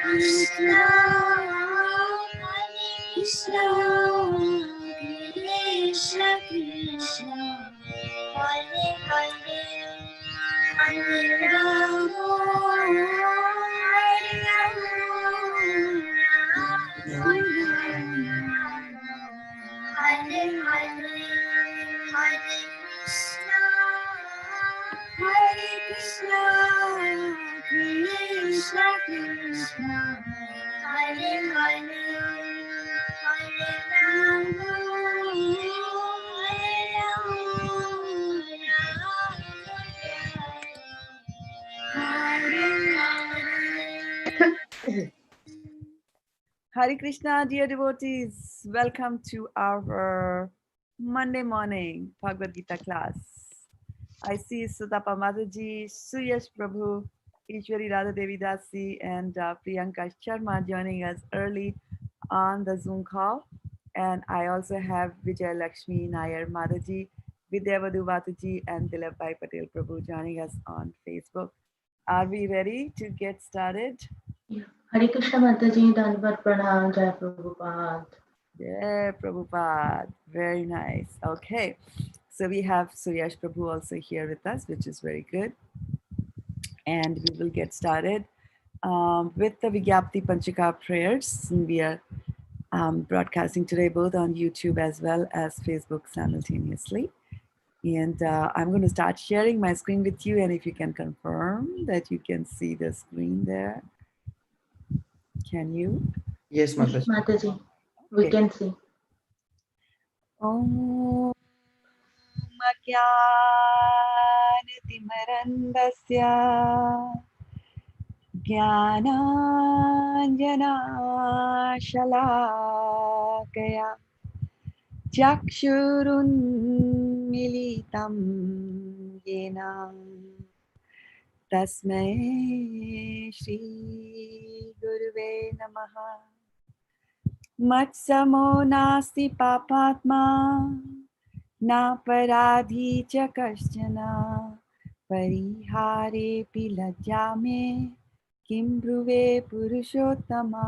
Krishna, Krishna, Krishna, Krishna, Hare Hare, Hare Rama, Hare Rama, Hare Hare, Hare Krishna, Hare Krishna, Krishna Krishna, Hare Hare, Hare Rama, Hare Hare. Hare Krishna, dear devotees. Welcome to our Monday morning Bhagavad-gita class. I see Sudapa Mataji, Suyash Prabhu, Ishwari Shraddha-devi Dasi, and Priyanka Sharma joining us early on the Zoom call. And I also have Vijay Lakshmi Nair Mataji, Vidyavadu Mataji, and Dilip Bhai Patel Prabhu joining us on Facebook. Are we ready to get started? Hare Krishna Mataji, Dandavat Pranam, Jai Prabhupada. Yeah, Prabhupada. Very nice. Okay. So we have Suyash Prabhu also here with us, which is very good. And we will get started with the Vigyapti Panchika prayers. We are broadcasting today both on YouTube as well as Facebook simultaneously. And I'm going to start sharing my screen with you. And if you can confirm that you can see the screen there. Can you? Yes, Mataji. Mataji, we can see. Om Ajnanatimarandasya Jnananjanashalakaya Chakshurunmilitam Yena Tasmai Shri Guruve Namaha Matsamo nasti papatma na paradhi cha kaschana parihare pilajame kim bruve purushottama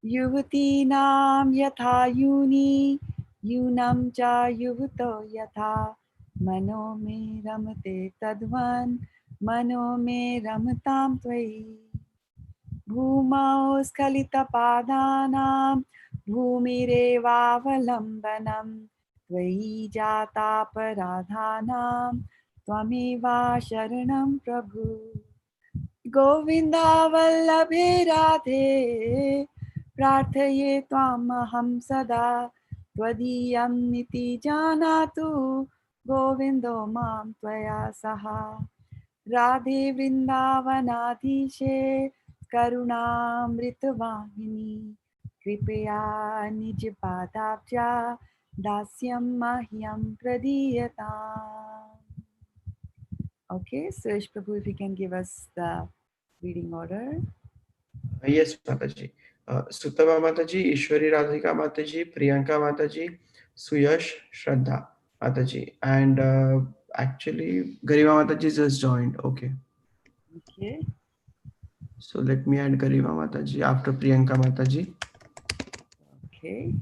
yuvati nam yatha yuni yunam cha yuvato yatha mano me ramate tadvan mano me ramatam tvai Bhumau skalita padanam bhumirevaavalambanam tvai jata paradhanam tvameva sharanam prabhu Govinda vallabhe radhe prarthaye tvamaham sada twadiyam niti janatu govindo mam tvaya saha Radhe Vrindavanadhishe Karunamritavahini Kripaya Nijapadabhya Dasyam Mahyam Pradiyata. Okay, Suresh Prabhu, if you can give us the reading order. Yes, Mataji. Sutava Mataji, Ishwari Radhika Mataji, Priyanka Mataji, Suyash, Shraddha Mataji. And actually, Garima Mataji just joined. Okay. Okay. So let me add Garima Mataji after Priyanka Mataji. Okay.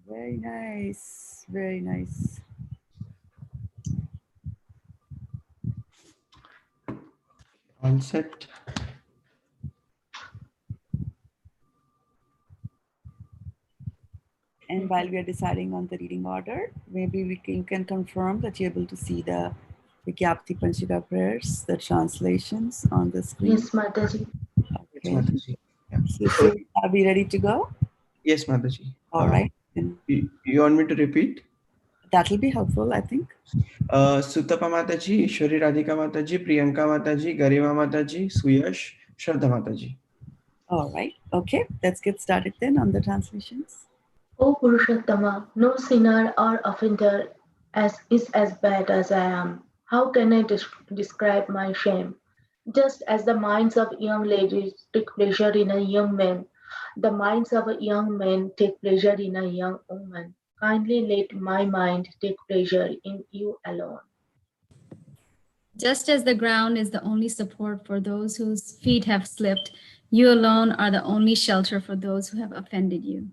Very nice. Very nice. All set. And while we are deciding on the reading order, maybe you can confirm that you're able to see the Vigyapti Panchika prayers, the translations on the screen. Yes, Mataji. Yes, Okay. Mataji. Yeah. So are we ready to go? Yes, Mataji. All right. You want me to repeat? That'll be helpful, I think. Sutapa Mataji, Ishwari Radhika Mataji, Priyanka Mataji, Garima Mataji, Suyash, Shraddha Mataji. All right. Okay. Let's get started then on the translations. O Purushottama, no sinner or offender is as bad as I am. How can I describe my shame? Just as the minds of young ladies take pleasure in a young man, the minds of a young men take pleasure in a young woman. Kindly let my mind take pleasure in you alone. Just as the ground is the only support for those whose feet have slipped, you alone are the only shelter for those who have offended you.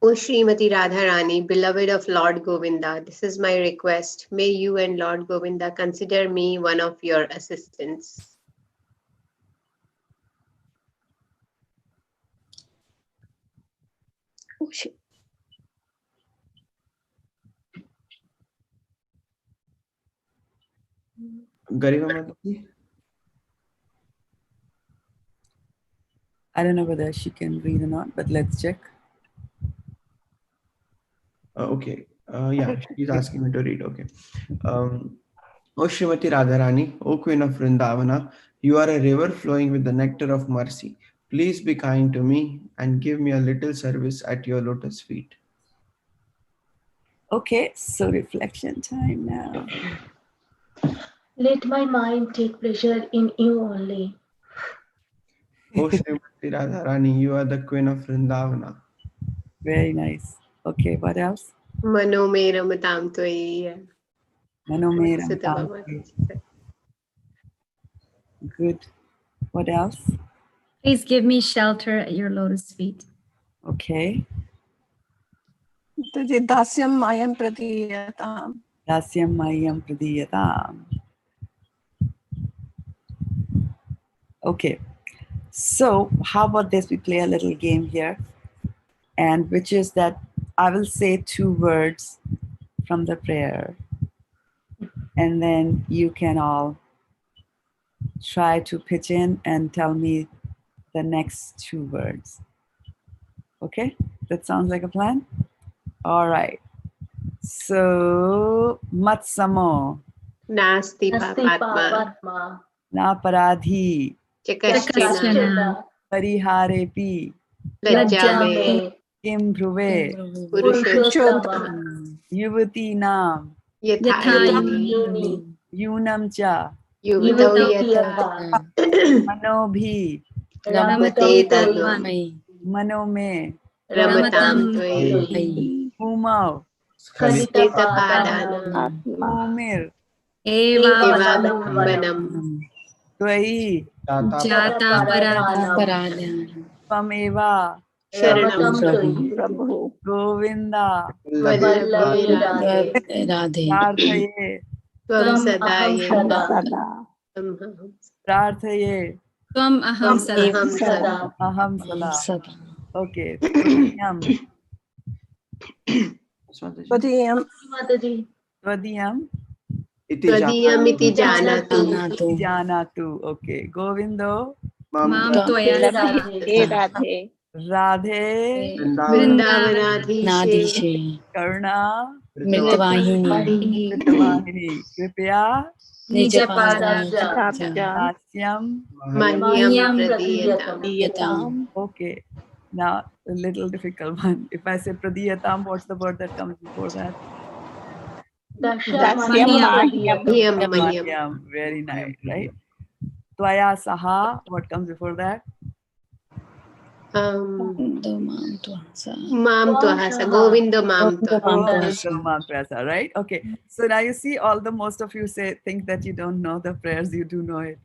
O Srimati Radharani, beloved of Lord Govinda, this is my request. May you and Lord Govinda consider me one of your assistants. Garima Mataji? I don't know whether she can read or not, but let's check. Okay. Yeah, she's asking me to read. Okay. O Srimati Radharani, O Queen of Vrindavana, you are a river flowing with the nectar of mercy. Please be kind to me and give me a little service at your lotus feet. Okay, so reflection time now. Let my mind take pleasure in you only. O Srimati Radharani, you are the Queen of Vrindavana. Very nice. Okay, what else? Mano me ramatam tvai. Manomeram Sutava Tam. Mataji. Good. What else? Please give me shelter at your lotus feet. Okay. Dasyam mayam pratiyatam. Dasyam Mayam Pradiyatam. Okay. So how about this? We play a little game here. And which is that I will say 2 words from the prayer. And then you can all try to pitch in and tell me the next 2 words. Okay? That sounds like a plan? All right. So, Matsamo, Nasti Nasti papatma. papatma. Naparadhi, Chakaschana. Chakashchana. Pariharepi, Lajjame. Kim Bhruve, Purushottama. Yuvati Nam, Yathayini. Yunam Cha, Yuvatau Yuvatiyata. yatha. Manobhi, Ramate tanu. Manome, Ramatam tvai. Tvai. Umau, Kalita Lita padana. padana. Umir, Eva Evalambanam. Tvai, Jata Paradhanam. Pameva, Sharanam. Ramatam Tvai. Prabhu. Govinda, Vallavi Radhe. Radhe. Prarthaye, Tvam Tvam aham sadaye. sada. Sada. Prarthaye, Tvam aham sada. Aham Sada. Aham Sada. Okay. Tvadiyam, Padiyam Mataji. Tvadiyam, Tadiyamiti janatu. Janatu. Okay. Govindo, Mam Mamta Toya Radhe. He Radhe. Radhe, Vrindavanadhishe. Karna, Vahini. Vritavahini. Kripya, Nija Parabja. Prabja. Dasyam. Mahyam Pratiyatam. pradiyatam. Okay. Now, a little difficult one. If I say Pradiyatam, what's the word that comes before that? Dasyam Dasyam Pratiyatam. Mahyam. Mahyam. Very nice, right? Tvaya Saha, what comes before that? Mam tvahasa. Govinda mam tvahasa. Mantrasa, right? Okay. So now you see, all the most of you think that you don't know the prayers, you do know it,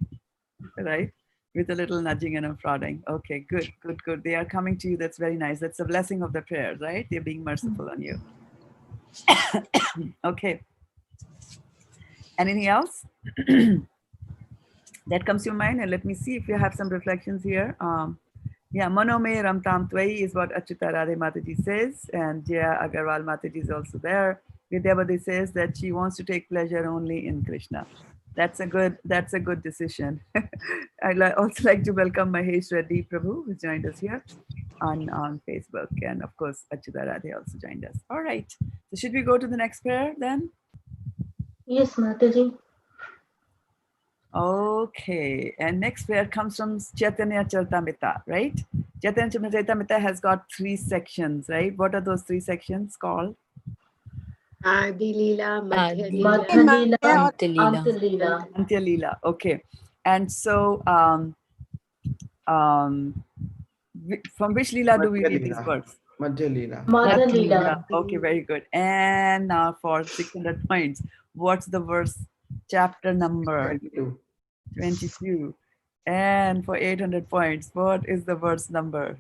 right? With a little nudging and a prodding. Okay, good, good, good. They are coming to you. That's very nice. That's the blessing of the prayer, right? They're being merciful on you. Okay. Anything else that comes to your mind? And let me see if you have some reflections here. Yeah, Manome Ramtam Tvai is what Achyuta Radhe Mataji says, and Jaya Agarwal Mataji is also there. Vidyavati says that she wants to take pleasure only in Krishna. That's a good decision. I'd also like to welcome Mahesh Reddy Prabhu, who joined us here on Facebook, and of course Achyuta Radhe also joined us. All right, so should we go to the next prayer then? Yes, Mataji. Okay, and next prayer comes from Chaitanya Charitamrita, right? Chaitanya Charitamrita has got 3 sections, right? What are those 3 sections called? Adi Leela, Madhya Madhya Leela. Leela. Anta Leela. Antya Leela. Okay, and so from which Leela do we read these words? Madhya Leela. Madhya Leela. Okay, very good. And now for 600 points, what's the verse chapter number 22. 22. And for 800 points, what is the verse number?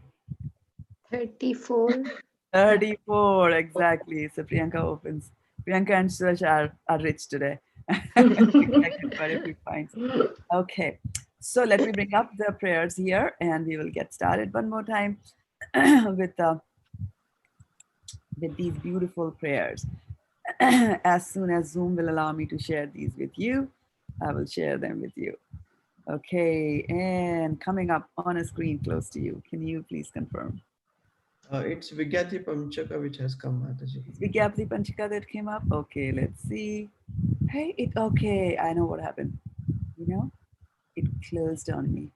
34. 34, exactly. So Priyanka opens. Priyanka and Suraj are rich today. Collected quite a few points. Okay, so let me bring up the prayers here and we will get started one more time with these beautiful prayers. As soon as Zoom will allow me to share these with you, I will share them with you. Okay, and coming up on a screen close to you, can you please confirm? It's Vigyati Pamchaka which has come, Mataji. Vigyapti Panchika that came up. Okay, let's see. Hey, okay, I know what happened. You know, it closed on me.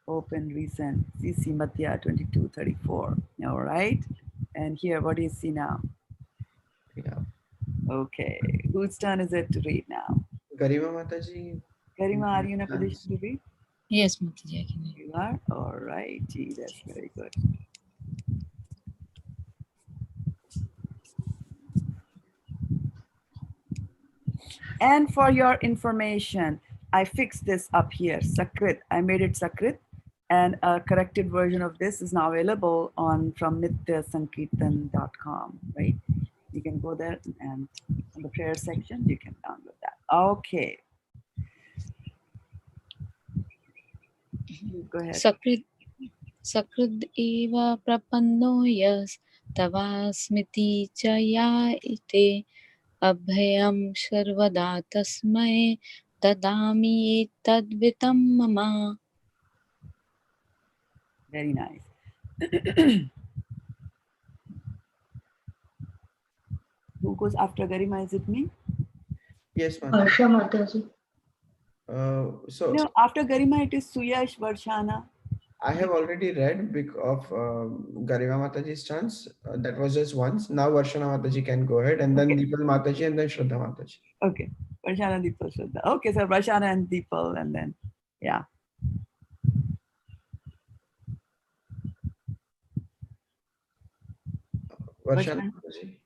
Open, resend, CC Madhya 2234. All right. And here, what do you see now? Yeah. Okay, whose turn is it to read now? Garima Mataji. Garima, are you in a position to read? Yes, Mataji, I can read. You are? All right, gee, that's very good. And for your information, I fixed this up here, Sakrit. I made it Sakrit, and a corrected version of this is now available on from nityasankirtan.com, right? You can go there and in the prayer section, you can download that. Okay. Go ahead. Sakrid eva prapanno yas tavasmiti chaya ite abhayam sarvada tasmai dadami tadvitam mama. Very nice. Who goes after Garima? Is it me? Yes, Mataji. Harsha Mataji. So No, after Garima, it is Suyash Varshana. I have already read of Garima Mataji's chants. That was just once. Now Varshana Mataji can go ahead, and then Okay. Deepal Mataji, and then Shraddha Mataji. Okay. Varshana, Deepal, Shraddha. Okay, so Varshana and Deepal, and then, yeah. Varshana Varshana. Mataji.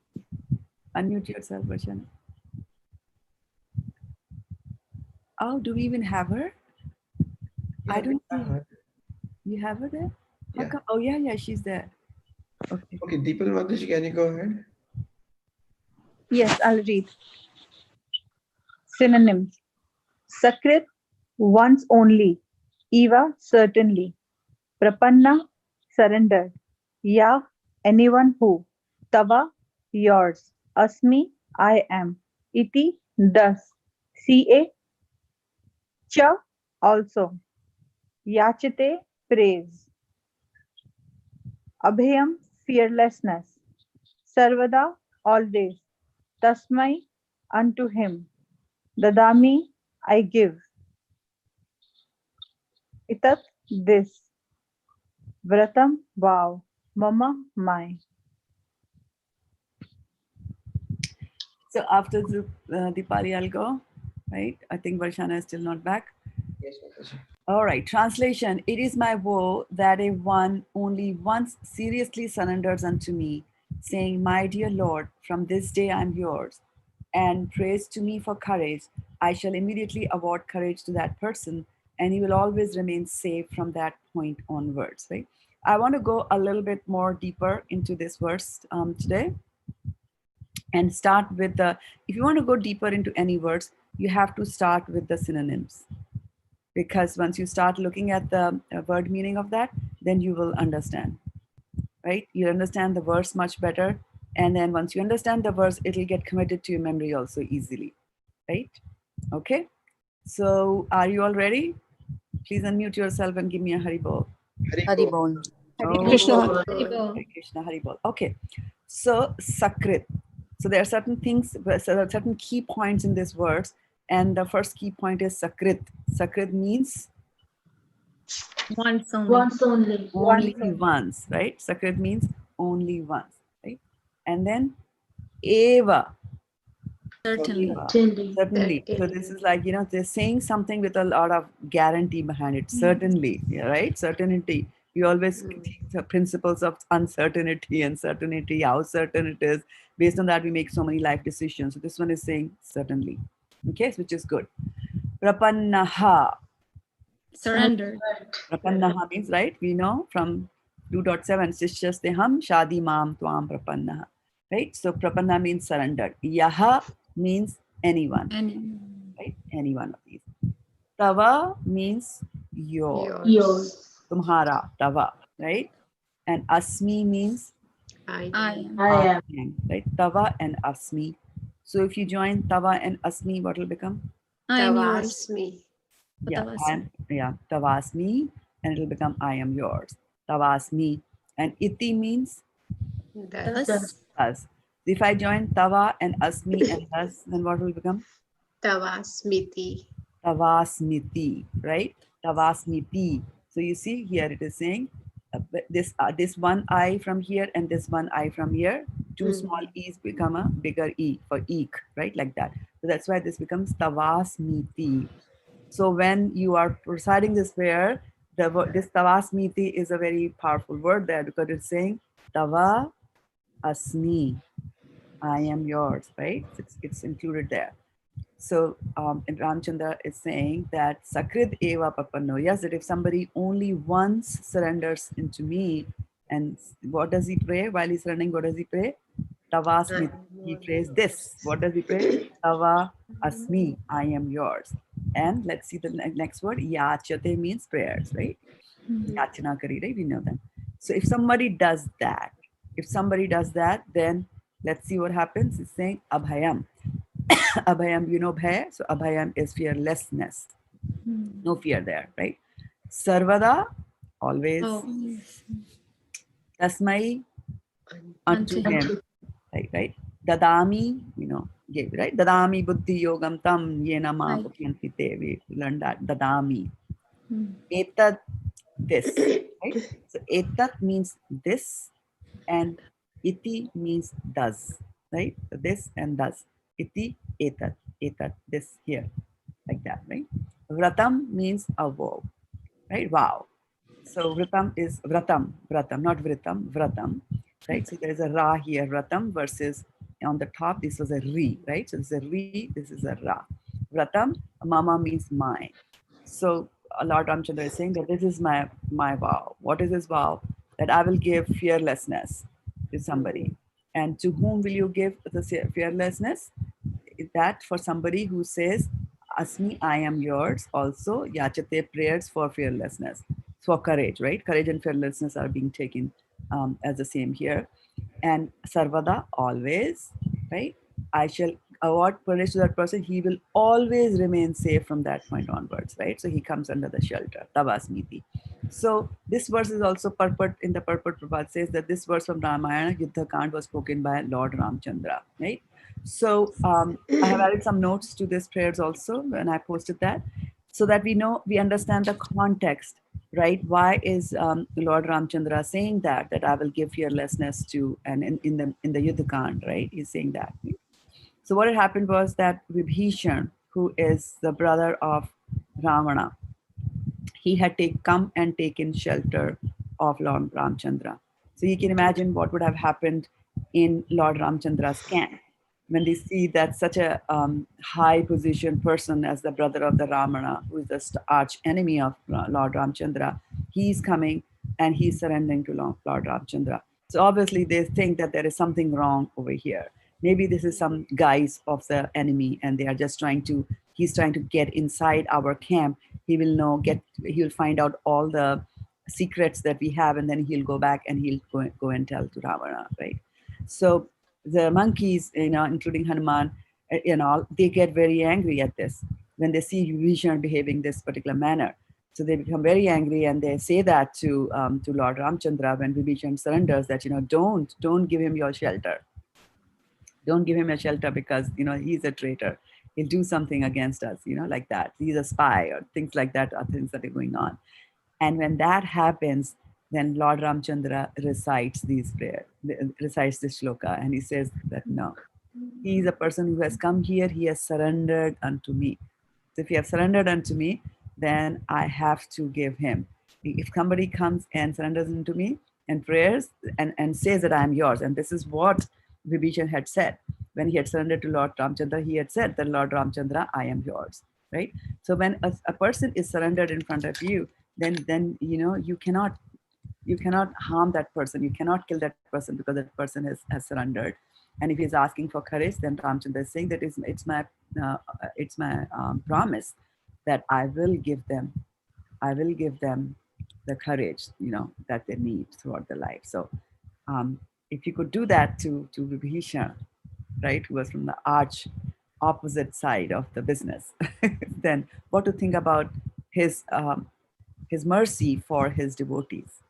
Unmute yourself, Varshana. Oh, do we even have her? Yeah, I don't we have see. her. You have her there? How Yeah. come? Oh, yeah, she's there. Okay. Okay, Deepal Mataji, can you go ahead? Yes, I'll read. Synonyms. Sakrit, once only. Eva, certainly. Prapanna, surrender. Ya, anyone who. Tava, yours. Asmi, I am. Iti, thus. Ca, cha, also. Yachite, praise. Abhayam, fearlessness. Sarvada, always. Tasmai, unto him. Dadami, I give. Itat, this. Vratam, vow. Mama, my. So after Deepali, I'll go, right? I think Varshana is still not back. Yes, Mataji. All right, translation. It is my woe that a one only once seriously surrenders unto me, saying, my dear Lord, from this day I'm yours, and prays to me for courage. I shall immediately award courage to that person, and he will always remain safe from that point onwards, right? I want to go a little bit more deeper into this verse today and start with the, if you want to go deeper into any words, you have to start with the synonyms. Because once you start looking at the word meaning of that, then you will understand, right? You understand the verse much better. And then once you understand the verse, it'll get committed to your memory also easily, right? Okay. So are you all ready? Please unmute yourself and give me a Haribol. Haribol. Oh, Krishna. Hare Krishna, Haribol. Okay. So Sakrit. So there are certain things, so there are certain key points in this verse. And the first key point is Sakrit. Sakrit means Once only. Once only. only once, right? Sakrit means only once, right? And then Eva. Certainly. Eva. Certainly. Certainly. So this is like, they're saying something with a lot of guarantee behind it. Certainly, yeah, right? Certainty. We always teach the principles of uncertainty and certainty, how certain it is. Based on that, we make so many life decisions. So this one is saying certainly. Okay, which is good. Prapannaha. Surrendered. Prapannaha means, right? We know from 2.7, Sishyasteham Shadi Mam Tvam Prapannaha. Right? So Prapanna means surrendered. Yaha means anyone. And Right? Any one of these. Tava means your. Yours. Tumhara, tava. Right? And asmi means I I am. I I am. am. Right? Tava and asmi. So if you join tava and asmi, what will become? I am yours. Tavasmi. Yeah, Tavasmi. and yeah, tavasmi, and it will become I am yours. Tavasmi. And iti means Thus. Thus, us. If I join tava and asmi and us, then what will become? Tavasmiti. Tavasmiti, right? Tavasmiti. So you see here it is saying this one I from here and this one I from here, two small e's become a bigger e for eek, right? Like that. So that's why this becomes Tavasmiti. So when you are reciting this prayer, this Tavasmiti is a very powerful word there because it's saying Tava Asmi, I am yours, right? It's included there. So and Ramchandra is saying that Sakrid Eva Papanno. Yes, that if somebody only once surrenders into me, and what does he pray while he's running? What does he pray? Tavasmi. He prays this. What does he pray? Tava Asmi, I am yours. And let's see the next word. Yachate means prayers, right? Yachana kari, right? We know that. So if somebody does that, then let's see what happens. It's saying Abhayam. Abhayam, you know Bhay. So Abhayam is fearlessness. No fear there, right? Sarvada, always. oh, Tasmai, unto unto him. Right? Dadami, gave, right? Dadami buddhi yogam tam yena ma Right. pukhyantite. We learned that. Dadami. Hmm. Etat, this, right? So etat means this, and iti means does, right? So this and does. Iti, etat, this here, like that, right? Vratam means a vow, right? Wow. So vratam is vratam, not vritam, vratam, right? So there's a ra here, vratam versus on the top, this was a re, right? So this is a re, this is a ra. Vratam, mama means my. So Lord Ramchandra is saying that this is my vow. What is his vow? That I will give fearlessness to somebody. And to whom will you give the fearlessness? That for somebody who says, Asmi, I am yours. Also, Yachate prayers for fearlessness, for courage, right? Courage and fearlessness are being taken as the same here. And Sarvada, always, right? I shall award courage to that person. He will always remain safe from that point onwards, right? So he comes under the shelter, Tavasmiti. So this verse is also purport in the purport. Prabhupada says that this verse from Ramayana, Yuddha Kand, was spoken by Lord Ramchandra, right? So I have added some notes to these prayers also, and I posted that so that we understand the context, right? Why is Lord Ramchandra saying that I will give fearlessness to, and in the Yuddha Kand, right? He's saying that. Right? So what had happened was that Vibhishan, who is the brother of Ravana, he had come and taken shelter of Lord Ramchandra. So you can imagine what would have happened in Lord Ramchandra's camp when they see that such a high position person as the brother of the Ramana, who is the arch enemy of Lord Ramchandra, he's coming and he's surrendering to Lord Ramchandra. So obviously they think that there is something wrong over here. Maybe this is some guise of the enemy and they are just he's trying to get inside our camp. He'll find out all the secrets that we have, and then he'll go back and he'll go and tell to Ravana, right? So the monkeys, including Hanuman, they get very angry at this when they see Vibhishan behaving this particular manner. So they become very angry and they say that to Lord Ramchandra when Vibhishan surrenders that, don't give him your shelter. Don't give him a shelter because, he's a traitor. He'll do something against us, like that. He's a spy or things like that are things that are going on. And when that happens, then Lord Ramchandra recites these prayers, recites this shloka, and he says that no, he is a person who has come here, he has surrendered unto me. So if you have surrendered unto me, then I have to give him. If somebody comes and surrenders unto me and prayers and says that I am yours, and this is what Vibhishan had said, when he had surrendered to Lord Ramchandra, he had said that Lord Ramchandra, I am yours, right? So when a person is surrendered in front of you, then you cannot harm that person. You cannot kill that person because that person has surrendered. And if he's asking for courage, then Ramchandra is saying that it's my promise that I will give them the courage, that they need throughout their life. So if you could do that to Vibhishana, right, who was from the arch opposite side of the business, then what to think about his mercy for his devotees,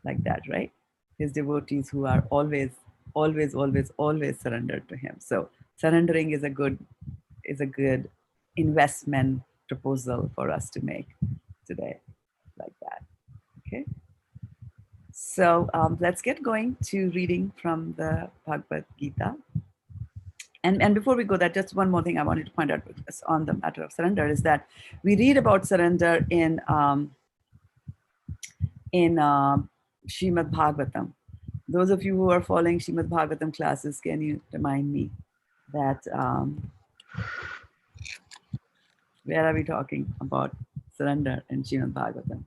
like that, right? His devotees who are always, always, always, always surrendered to him. So surrendering is a good investment proposal for us to make today, like that. Okay. So let's get going to reading from the Bhagavad-gita. And before we go there, just one more thing I wanted to point out on the matter of surrender is that we read about surrender in Srimad Bhagavatam. Those of you who are following Srimad Bhagavatam classes, can you remind me that where are we talking about surrender in Srimad Bhagavatam?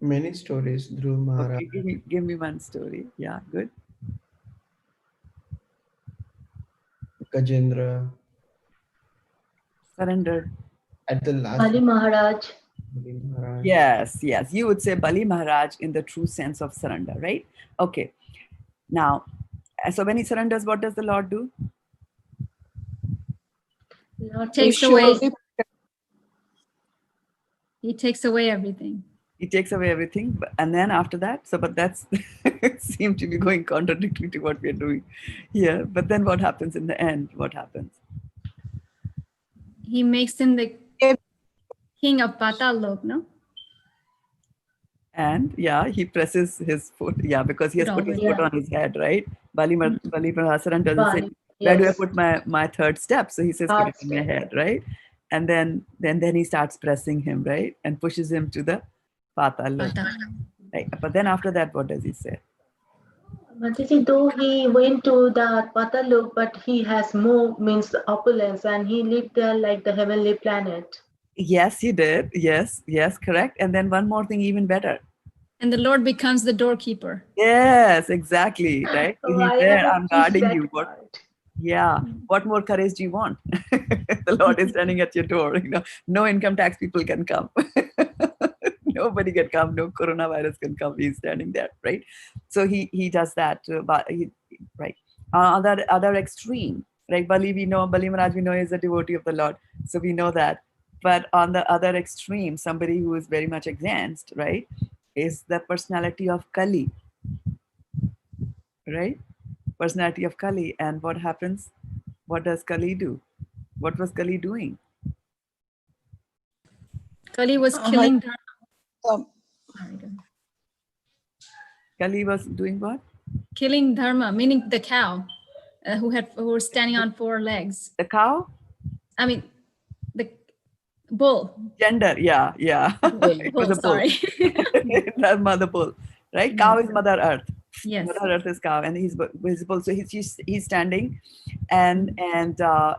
Many stories, Dhruv Maharaj. Okay, give me one story. Yeah, good. Gajendra. Surrender. At the last. Bali Maharaj. Bali Maharaj. Yes. You would say Bali Maharaj in the true sense of surrender, right? Okay. Now, so when he surrenders, what does the Lord do? Lord Takes Vishnu. away. He takes away everything. He takes away everything, and then after that, but that's seems to be going contradictory to what we're doing here. But then what happens in the end? What happens? He makes him the king of Patal Lok, no? And he presses his foot, because he has put his foot on his head, right? Bali Maharaj surrenders and says, where do I put my third step? So he says, put it on your head, right? And then he starts pressing him, right? And pushes him to the Patal Lok. Right? But then after that, what does he say? Mataji, though he went to the Patalok, but he has more means opulence, and he lived there like the heavenly planet. Yes, he did. Yes, correct. And then one more thing, even better. And the Lord becomes the doorkeeper. Yes, exactly. Right. So he's there. I'm guarding you. What more courage do you want? The Lord is standing at your door. No income tax people can come. Nobody can come. No coronavirus can come. He's standing there, right? So he does that. Right. Other extreme, right? Bali Maharaj we know is a devotee of the Lord, so we know that. But on the other extreme, somebody who is very much against, right, is the personality of Kali, right? Personality of Kali. And what happens? What does Kali do? What was Kali doing? Kali was killing Dharma. Kali was doing what? Killing Dharma, meaning the cow who was standing on 4 legs. The cow? I mean, the bull. Gender, yeah. It was a bull. Sorry. Dharma, the bull, right? Cow is Mother Earth. Yes. Mother Earth is cow, and he's visible. So he's standing, and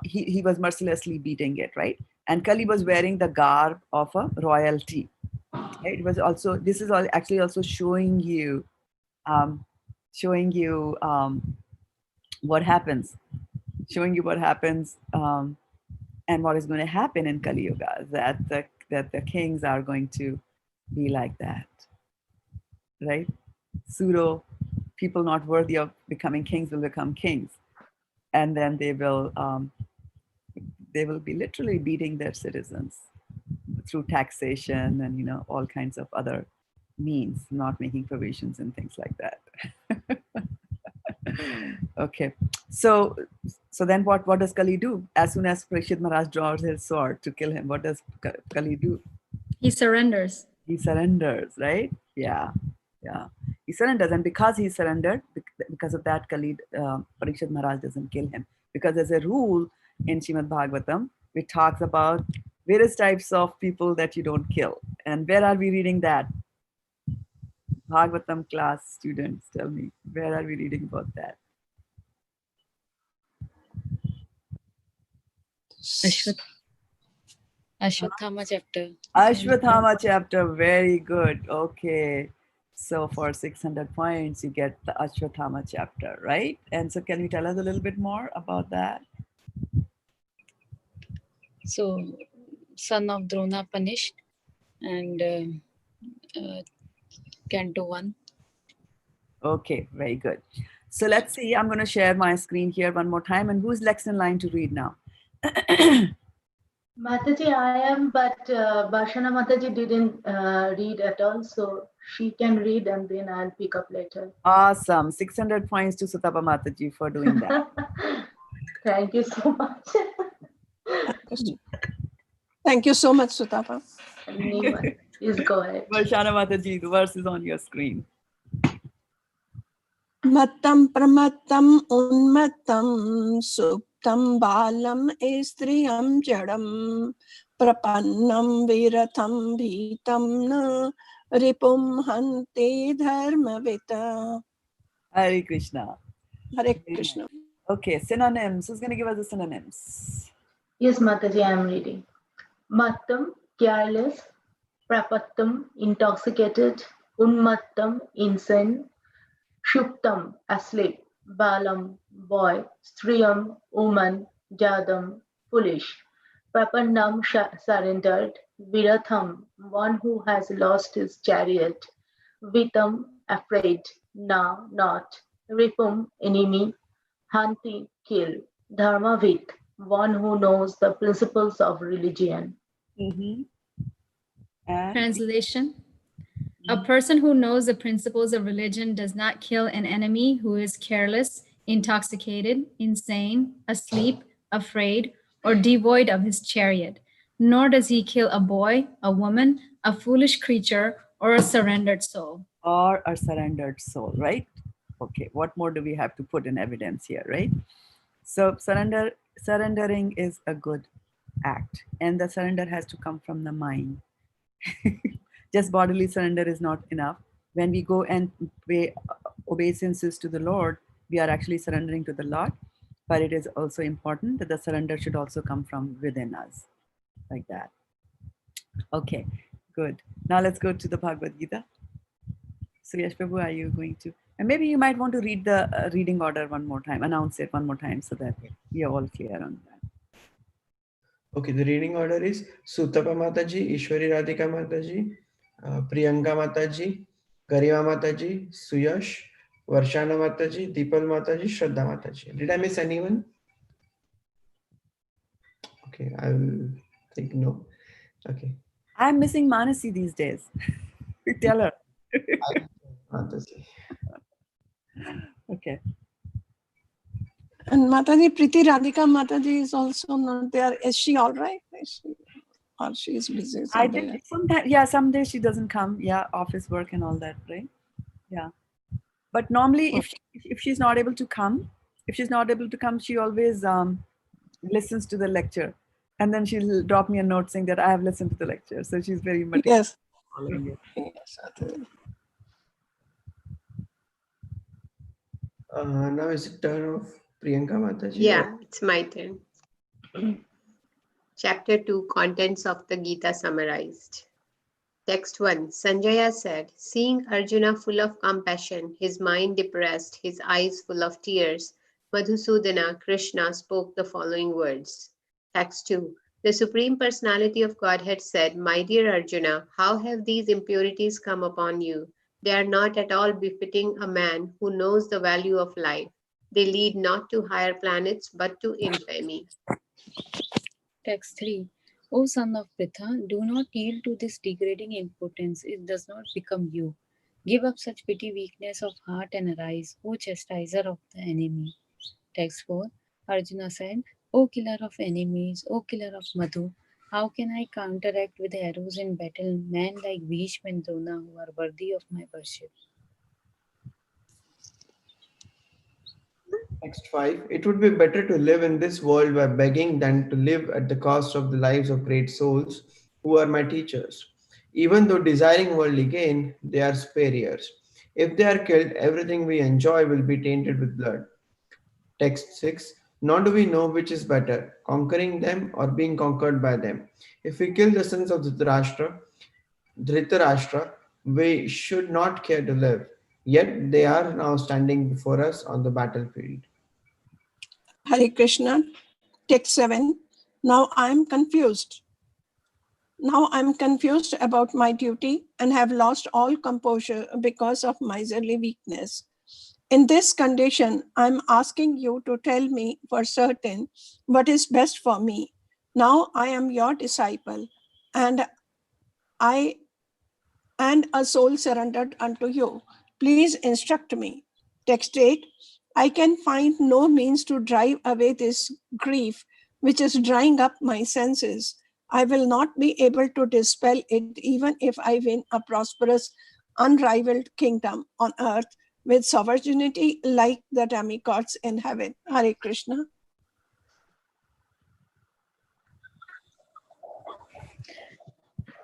he was mercilessly beating it, right? And Kali was wearing the garb of a royalty. Right? It was also, this is actually also showing you what happens, and what is going to happen in Kali Yuga, that the kings are going to be like that, right? Pseudo people not worthy of becoming kings will become kings, and then they will be literally beating their citizens through taxation and all kinds of other means, not making provisions and things like that. Okay, so then what does Kali do? As soon as Parikshit Maharaj draws his sword to kill him, what does Kali do? He surrenders. He surrenders, right? Yeah. He surrenders, and because he surrendered, because of that, Parikshit Maharaj doesn't kill him. Because there's a rule in Srimad Bhagavatam which talks about various types of people that you don't kill. And where are we reading that? Bhagavatam class students, tell me, where are we reading about that? Ashwatthama chapter. Ashwatthama chapter, very good. Okay. So for 600 points, you get the Ashwatthama chapter, right? And so can you tell us a little bit more about that? So, son of Drona punished, and Canto 1. Okay, very good. So let's see. I'm going to share my screen here one more time. And who's next in line to read now? Mataji, I am, but Bhashana Mataji didn't read at all, so she can read and then I'll pick up later. Awesome. 600 points to Sutapa Mataji for doing that. Thank you so much. Thank you so much, Sutapa. Please go ahead. Varshana Mataji, the verse is on your screen. Mattam pramattam unmattam suptam balam estriyam jadam prapannam viratham bhitam na ripum hante dharmavita. Hare Krishna. Hare Krishna. Okay, synonyms. Who's going to give us the synonyms? Yes, Mataji, I am reading. Mattam, careless. Prapattam, intoxicated. Unmattam, insane. Shuktam, asleep. Balam, boy. Striyam, woman. Jadam, foolish. Prapannam, surrendered. Viratham, one who has lost his chariot. Vitam, afraid. Na, not. Ripum, enemy. Hanti, kill. Dharmavit, one who knows the principles of religion. And Translation. A person who knows the principles of religion does not kill an enemy who is careless, intoxicated, insane, asleep, afraid, or devoid of his chariot, nor does he kill a boy, a woman, a foolish creature, or a surrendered soul. Or a surrendered soul, right? Okay, what more do we have to put in evidence here, right? So surrendering is a good act, and the surrender has to come from the mind. Just bodily surrender is not enough. When we go and pay obeisances to the Lord, we are actually surrendering to the Lord, but it is also important that the surrender should also come from within us, like that. Okay, good. Now let's go to the Bhagavad-gita. So Yash Prabhu, are you going to, and maybe you might want to read the reading order one more time, announce it one more time so that we are all clear on that. Okay, the reading order is Sutapa Mataji, Ishwari Radhika Mataji, Priyanka Mataji, Garima Mataji, Suyash, Varshana Mataji, Deepal Mataji, Shraddha Mataji. Did I miss anyone? Okay, I will think no. Okay. I'm missing Manasi these days. Tell her. Mataji. Okay. And Mataji, Priti Radhika Mataji is also not there. Is she all right? Is she, or she is busy I somewhere? think sometimes, yeah, some days she doesn't come. Yeah, office work and all that, right? Yeah. But normally, if she's not able to come, she always listens to the lecture, and then she'll drop me a note saying that I have listened to the lecture. So she's very much Yes. following it. Yes, Mataji. Now is it turn of Priyanka Mataji? Yeah, it's my turn. Chapter 2, Contents of the Gita summarized. Text 1. Sanjaya said, seeing Arjuna full of compassion, his mind depressed, his eyes full of tears, Madhusudana, Krishna, spoke the following words. Text 2. The Supreme Personality of Godhead said, my dear Arjuna, how have these impurities come upon you? They are not at all befitting a man who knows the value of life. They lead not to higher planets, but to infamy. Text 3. O son of Pritha, do not yield to this degrading impotence. It does not become you. Give up such petty weakness of heart and arise, O chastiser of the enemy. Text 4. Arjuna said, O killer of enemies, O killer of Madhu, how can I counteract with arrows in battle men like Bhishma and Drona who are worthy of my worship? Text 5. It would be better to live in this world by begging than to live at the cost of the lives of great souls who are my teachers. Even though desiring worldly gain, they are superiors. If they are killed, everything we enjoy will be tainted with blood. Text 6. Nor do we know which is better, conquering them or being conquered by them. If we kill the sons of Dhritarashtra, we should not care to live. Yet they are now standing before us on the battlefield. Hare Krishna. Text 7. Now I am confused. Now I am confused about my duty and have lost all composure because of miserly weakness. In this condition, I am asking you to tell me for certain what is best for me. Now I am your disciple, and I and a soul surrendered unto you. Please instruct me. Text 8. I can find no means to drive away this grief which is drying up my senses. I will not be able to dispel it even if I win a prosperous, unrivaled kingdom on earth with sovereignty like the demigods in heaven. Hare Krishna.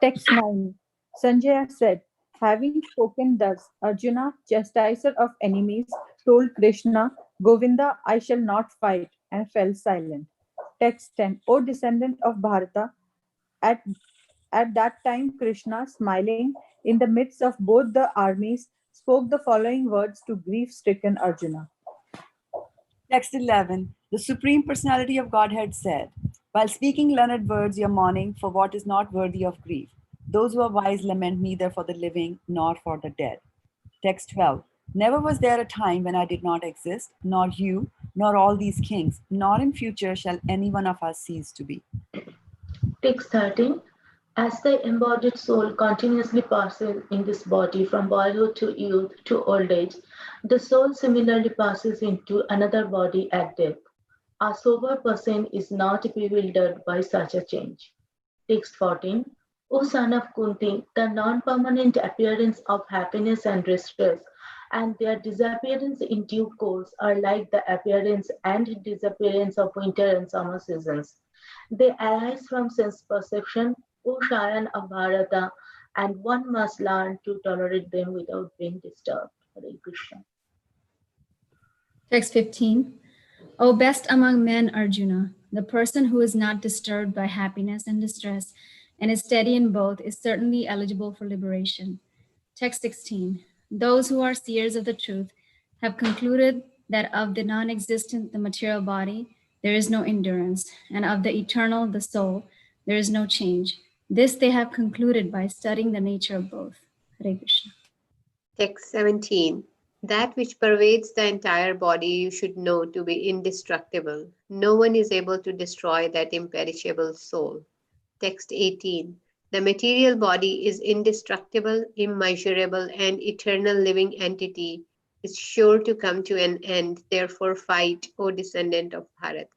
Text 9. Sanjaya said, having spoken thus, Arjuna, chastiser of enemies, told Krishna, Govinda, I shall not fight, and fell silent. Text 10. O descendant of Bharata, at, at that time Krishna, smiling in the midst of both the armies, spoke the following words to grief-stricken Arjuna. Text 11. The Supreme Personality of Godhead said, while speaking learned words, you're mourning for what is not worthy of grief. Those who are wise lament neither for the living nor for the dead. Text 12. Never was there a time when I did not exist, nor you, nor all these kings, nor in future shall any one of us cease to be. Text 13. As the embodied soul continuously passes in this body from boyhood to youth to old age, the soul similarly passes into another body at death. A sober person is not bewildered by such a change. Text 14. O son of Kunti, the non-permanent appearance of happiness and distress and their disappearance in due course are like the appearance and disappearance of winter and summer seasons. They arise from sense perception, O Shayan of Bharata, and one must learn to tolerate them without being disturbed. Hare Krishna. Text 15. O best among men, Arjuna, the person who is not disturbed by happiness and distress and is steady in both is certainly eligible for liberation. Text 16. Those who are seers of the truth have concluded that of the non-existent, the material body, there is no endurance, and of the eternal, the soul, there is no change. This they have concluded by studying the nature of both. Hare Krishna. Text 17. That which pervades the entire body you should know to be indestructible. No one is able to destroy that imperishable soul. Text 18. The material body is indestructible, immeasurable, and eternal living entity is sure to come to an end. Therefore, fight, O descendant of Bharata.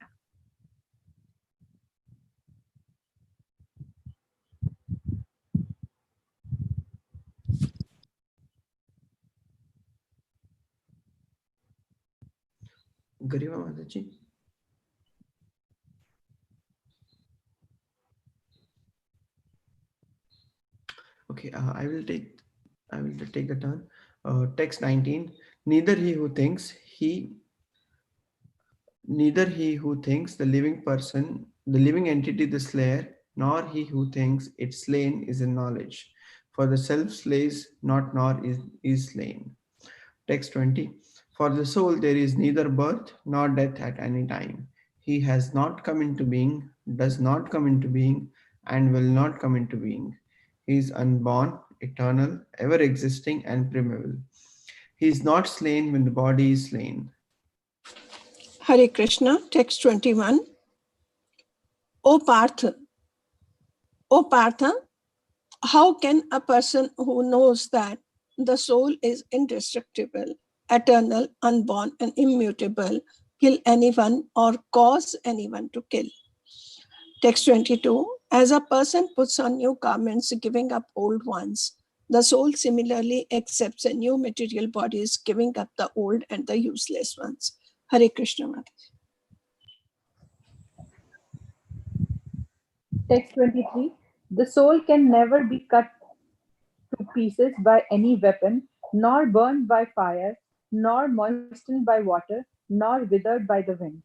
Garima Mataji. Okay, I will take the turn. Text 19. Neither he who thinks neither he who thinks the living person, the living entity, the slayer, nor he who thinks it slain is in knowledge. For the self slays not, nor is slain. Text 20. For the soul there is neither birth nor death at any time. He has not come into being, does not come into being, and will not come into being. He is unborn, eternal, ever existing, and primeval. He is not slain when the body is slain. Hare Krishna. Text 21. O Partha, O Partha, how can a person who knows that the soul is indestructible, eternal, unborn, and immutable kill anyone or cause anyone to kill? Text 22. As a person puts on new garments, giving up old ones, the soul similarly accepts a new material bodies, giving up the old and the useless ones. Hare Krishna. Text 23. The soul can never be cut to pieces by any weapon, nor burned by fire, nor moistened by water, nor withered by the wind.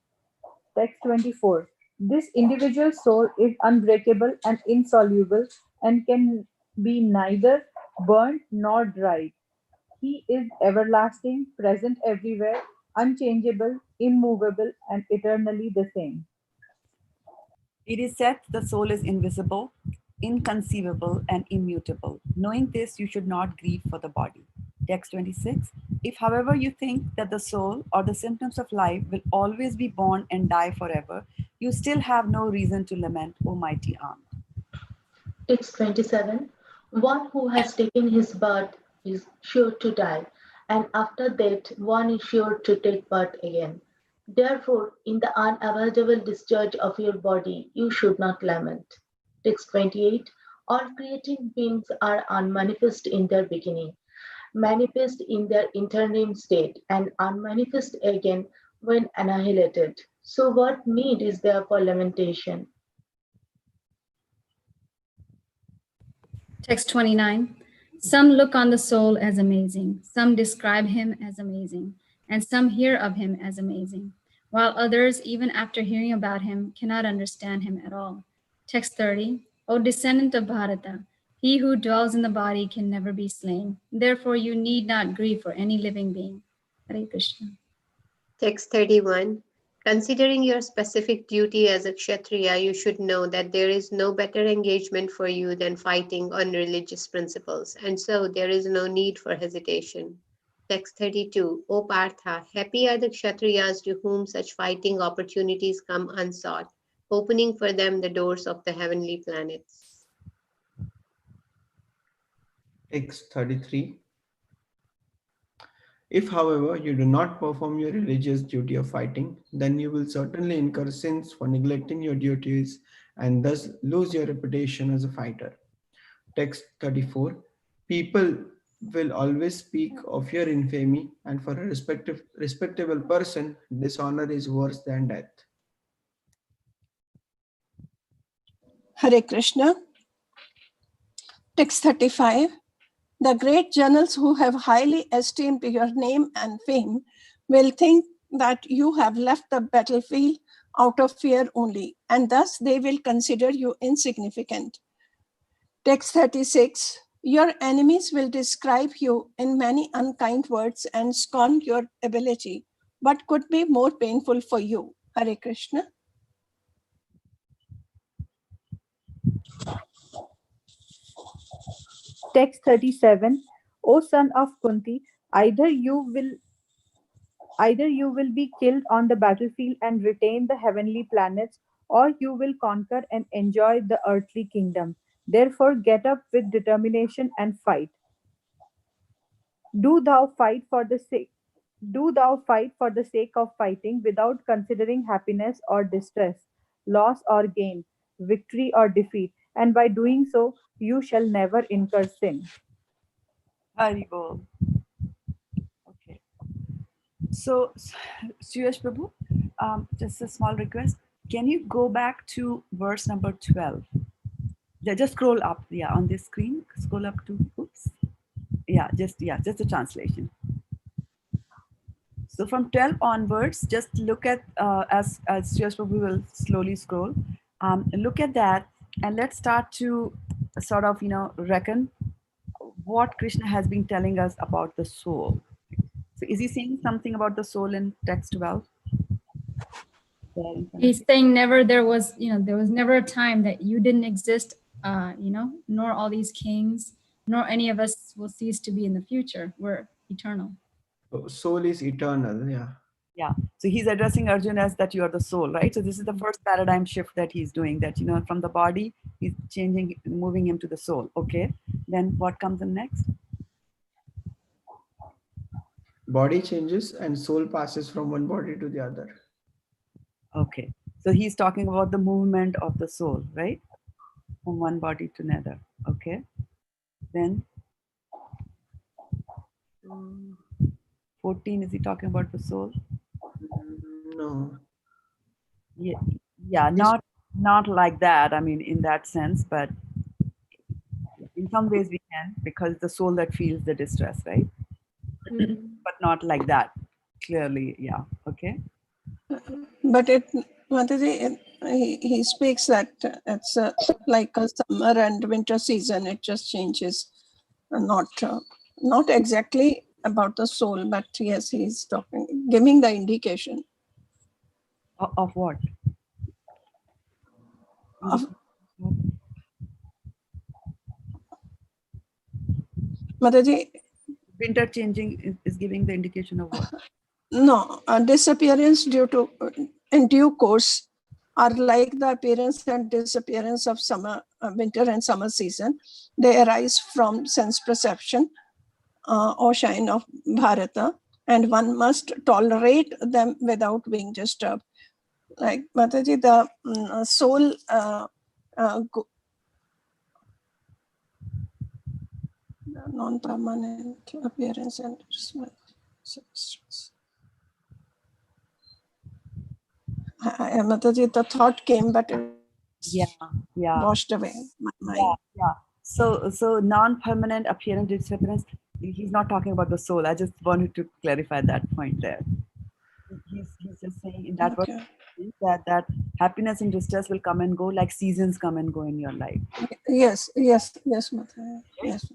Text 24. This individual soul is unbreakable and insoluble and can be neither burned nor dried. He is everlasting, present everywhere, unchangeable, immovable, and eternally the same. It is said the soul is invisible, inconceivable, and immutable. Knowing this, you should not grieve for the body. Text 26. If, however, you think that the soul or the symptoms of life will always be born and die forever, you still have no reason to lament, O mighty arm. Text 27. One who has taken his birth is sure to die, and after that, one is sure to take birth again. Therefore, in the unavoidable discharge of your body, you should not lament. Text 28. All creating beings are unmanifest in their beginning, manifest in their interim state, and unmanifest again when annihilated. So, what need is there for lamentation? Text 29. Some look on the soul as amazing, some describe him as amazing, and some hear of him as amazing, while others, even after hearing about him, cannot understand him at all. Text 30. O descendant of Bharata, he who dwells in the body can never be slain. Therefore, you need not grieve for any living being. Hare Krishna. Text 31. Considering your specific duty as a Kshatriya, you should know that there is no better engagement for you than fighting on religious principles, and so there is no need for hesitation. Text 32. O Partha, happy are the Kshatriyas to whom such fighting opportunities come unsought, opening for them the doors of the heavenly planets. Text 33. If, however, you do not perform your religious duty of fighting, then you will certainly incur sins for neglecting your duties and thus lose your reputation as a fighter. Text 34. People will always speak of your infamy, and for a respectable person, dishonor is worse than death. Hare Krishna. Text 35. The great generals who have highly esteemed your name and fame will think that you have left the battlefield out of fear only, and thus they will consider you insignificant. Text 36. Your enemies will describe you in many unkind words and scorn your ability. What could be more painful for you? Hare Krishna. Text 37. O son of Kunti, either you will either you will be killed on the battlefield and retain the heavenly planets, or you will conquer and enjoy the earthly kingdom. Therefore, get up with determination and fight. Do thou fight for the sake Do thou fight for the sake of fighting without considering happiness or distress, loss or gain, victory or defeat, and by doing so, you shall never incur sin. Haribol. Okay. So, Suyash Prabhu, just a small request. Can you go back to verse number 12? Yeah, just scroll up. Yeah, on this screen, scroll up to. Oops. Yeah, just the translation. So from 12 onwards, just look at as Suyash Prabhu will slowly scroll. Look at that, and let's start to sort of reckon what Krishna has been telling us about the soul. So is he saying something about the soul in text 12? There in front of He's you. saying there was never a time that you didn't exist, nor all these kings, nor any of us will cease to be in the future. We're eternal. So soul is eternal, yeah. Yeah. So he's addressing Arjuna as that you are the soul, right? So this is the first paradigm shift that he's doing, that, from the body, he's changing, moving him to the soul. Okay. Then what comes in next? Body changes and soul passes from one body to the other. Okay. So he's talking about the movement of the soul, right? From one body to another. Okay. Then 14, is he talking about the soul? No. Yeah, not like that. I mean, in that sense, but In some ways we can, because the soul that feels the distress, right? But not like that. Clearly, yeah. Okay. But Mataji, he speaks that it's like a summer and winter season. It just changes, not exactly about the soul, but yes, he's talking, giving the indication Of what? of Mataji. Winter changing is giving the indication of what? No, disappearance due to in due course are like the appearance and disappearance of summer, winter and summer season. They arise from sense perception or shine of Bharata, and one must tolerate them without being disturbed. Like Mataji, the soul non-permanent appearance and Mataji, the thought came, but it Yeah. washed away my mind. Yeah. So non-permanent appearance, disappearance. He's not talking about the soul. I just wanted to clarify that point there. He's just saying in that Okay. verse that happiness and distress will come and go like seasons come and go in your life. Yes, Mataji. Yes.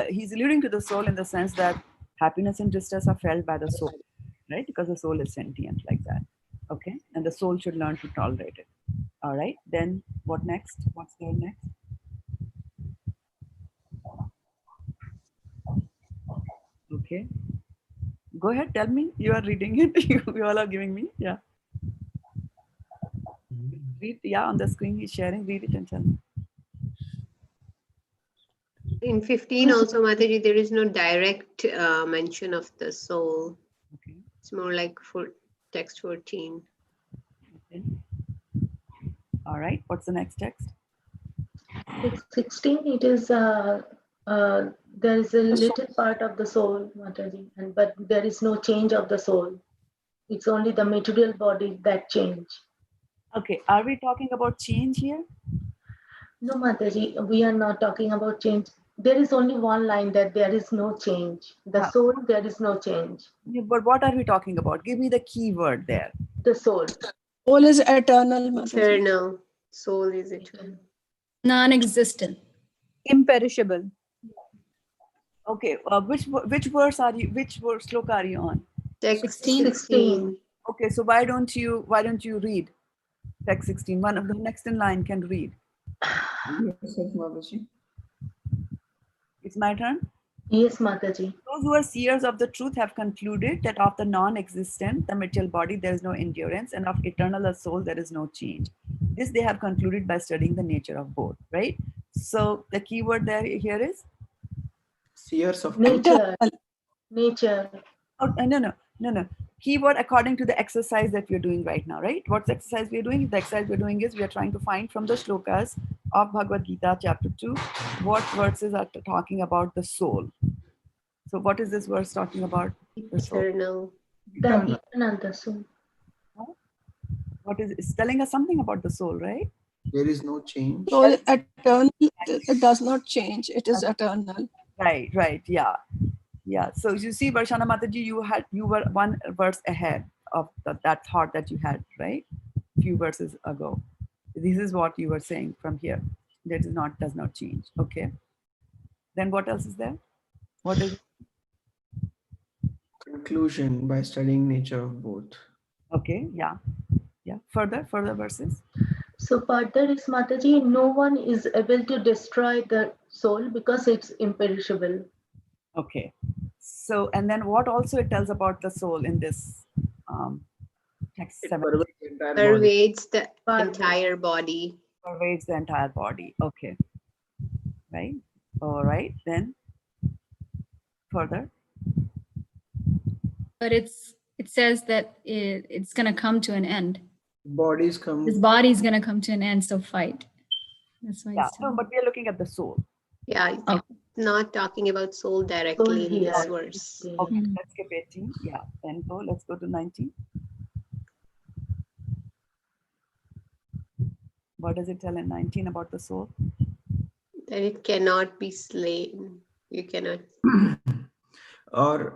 He's alluding to the soul in the sense that happiness and distress are felt by the soul, right? Because the soul is sentient like that. Okay, and the soul should learn to tolerate it. All right, then what next? What's there next? Okay, go ahead, tell me. You are reading it. You all are giving me. Yeah. Read, yeah, on the screen he's sharing. Read it and tell me. In 15 also, Mataji, there is no direct mention of the soul. Okay. It's more like for text 14. Okay. All right. What's the next text? 16, it is there is a little part of the soul, Mataji, but there is no change of the soul. It's only the material body that change. Okay. Are we talking about change here? No, Mataji, we are not talking about change. There is only one line that there is no change. The soul, there is no change. Yeah, but what are we talking about? Give me the key word there. The soul. Soul is eternal, Mataji. Eternal. Soul is eternal. Non-existent. Imperishable. Okay. Which verse are you? Which verse sloka are you on? Text 16. Okay. So why don't you read text 16? One of the next in line can read. Yes, Mataji. It's my turn. Yes, Mataji. Those who are seers of the truth have concluded that of the non-existent, the material body, there is no endurance, and of eternal the soul, there is no change. This they have concluded by studying the nature of both, right? So the key word there here is? Seers of Nature. Nature. Oh, no. Keyword according to the exercise that we're doing right now, right? What's the exercise we're doing? The exercise we're doing is we are trying to find from the shlokas of Bhagavad-gita chapter 2, what verses are talking about the soul. So what is this verse talking about? The soul. Eternal. The eternal, the soul. What is it's telling us something about the soul, right? There is no change. Soul eternal, it does not change. It is eternal. Right, yeah. So you see, Varshana Mataji, you were one verse ahead of that thought that you had, right? Few verses ago. This is what you were saying from here. That does not change. Okay. Then what else is there? What is? Conclusion by studying nature of both. Okay, yeah. Further verses. So further is Mataji, no one is able to destroy the soul because it's imperishable. Okay. So, and then what also it tells about the soul in this text 7? Pervades the entire body. Pervades the entire body. Okay. Right. All right. Then further. But it says that it's going to come to an end. Bodies come. His body's going to come to an end, so fight. That's why. Yeah. No, but we are looking at the soul. Yeah. Oh. Not talking about soul directly in this verse. Okay. Let's skip 18. Yeah. Then let's go to 19. What does it tell in 19 about the soul? That it cannot be slain. You cannot. Or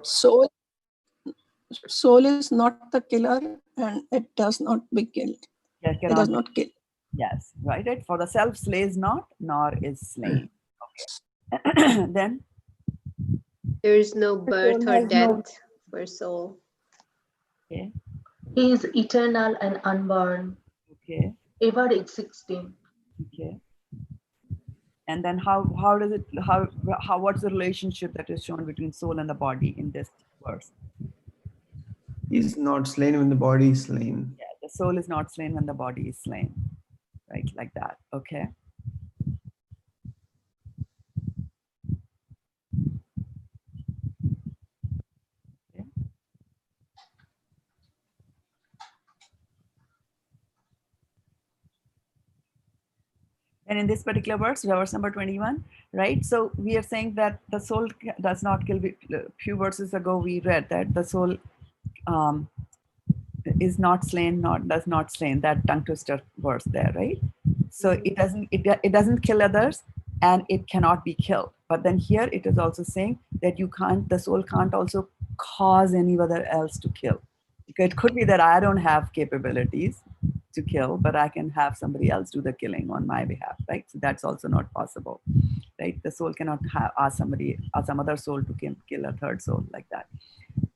Soul is not the killer and it does not be killed. Yeah, It cannot does be. not kill. Yes, right. Right. For the self slays not, nor is slain. Okay. Then There is no The soul birth or has no death for soul. okay, He is eternal and unborn, okay, ever existing. okay. And then how does it how what's the relationship that is shown between soul and the body in this verse? he's not slain when the body is slain. Yeah, the soul is not slain when the body is slain. Right, like that. Okay. Okay. And in this particular verse number 21, right? So we are saying that the soul does not kill. A few verses ago, we read that the soul um, is not slain, not does not slain. That tongue twister verse there, right? So it doesn't kill others, and it cannot be killed. But then here it is also saying that the soul can't also cause anybody else to kill. It could be that I don't have capabilities to kill, but I can have somebody else do the killing on my behalf, right? So that's also not possible, right? The soul cannot ask some other soul to kill a third soul like that.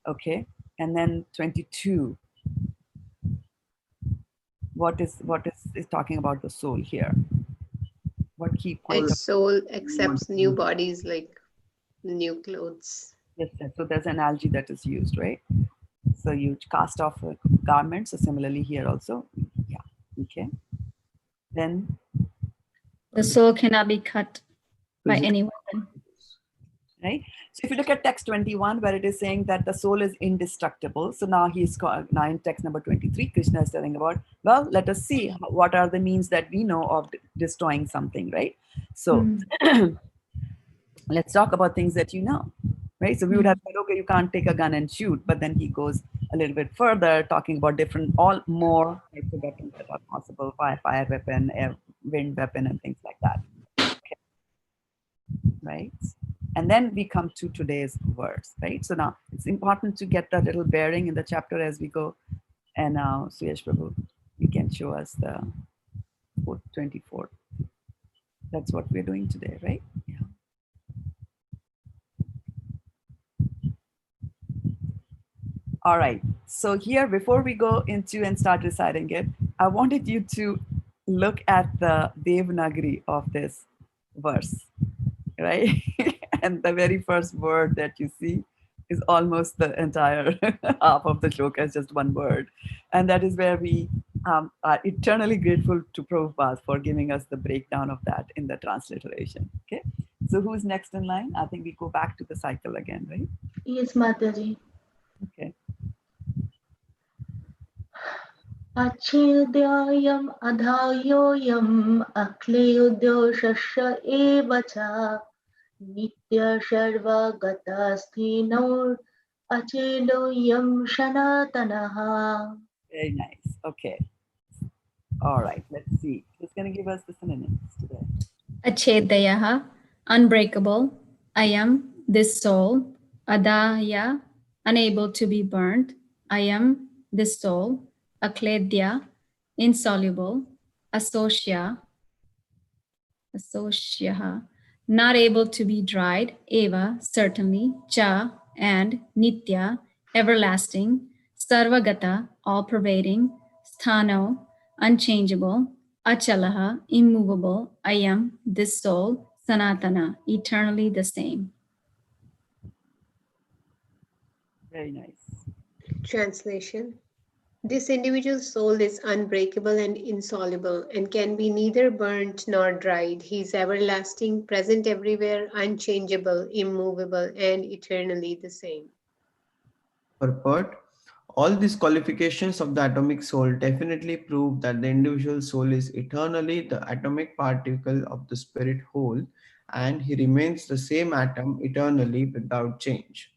Okay, and then 22. What is talking about the soul here? What key Like point? soul accepts new bodies like new clothes. Yes, so there's an analogy that is used, right? So you cast off garments. So similarly here also, yeah. Okay. Then The soul cannot be cut by any weapon. right. So if you look at text 21, where it is saying that the soul is indestructible. So now now in text number 23, Krishna is telling about, well, let us see what are the means that we know of destroying something, right? So let's talk about things that you know, right? So we would have said, okay, you can't take a gun and shoot, but then he goes a little bit further, talking about more types of weapons that are possible, fire weapon, wind weapon, and things like that. Okay. Right? And then we come to today's verse, right? So now it's important to get that little bearing in the chapter as we go. And now, Suyash Prabhu, you can show us the 24. That's what we're doing today, right? Yeah. All right. So here, before we go into and start reciting it, I wanted you to look at the Devanagari of this verse, right? And the very first word that you see is almost the entire half of the shloka is just one word. And that is where we are eternally grateful to Prabhupada for giving us the breakdown of that in the transliteration. Okay. So who's next in line? I think we go back to the cycle again, right? Yes, Mataji. Okay. Achedayam adhayoyam akleyudoshasya evacha nitya sharva gatasthino achedoyam shanatanaha. Very nice. Okay. All right. Let's see. Who's going to give us the synonyms today? Achedayaha, unbreakable. Ayam, this soul. Adaya, unable to be burnt. Ayam, this soul. Akledya, insoluble. Asosya, not able to be dried. Eva, certainly. Cha, and Nitya, everlasting. Sarvagata, all pervading. Sthano, unchangeable. Achalaha, immovable. Ayam, this soul. Sanatana, eternally the same. Very nice. Translation. This individual soul is unbreakable and insoluble and can be neither burnt nor dried. He is everlasting, present everywhere, unchangeable, immovable, and eternally the same. Purport. All these qualifications of the atomic soul definitely prove that the individual soul is eternally the atomic particle of the spirit whole, and he remains the same atom eternally without change.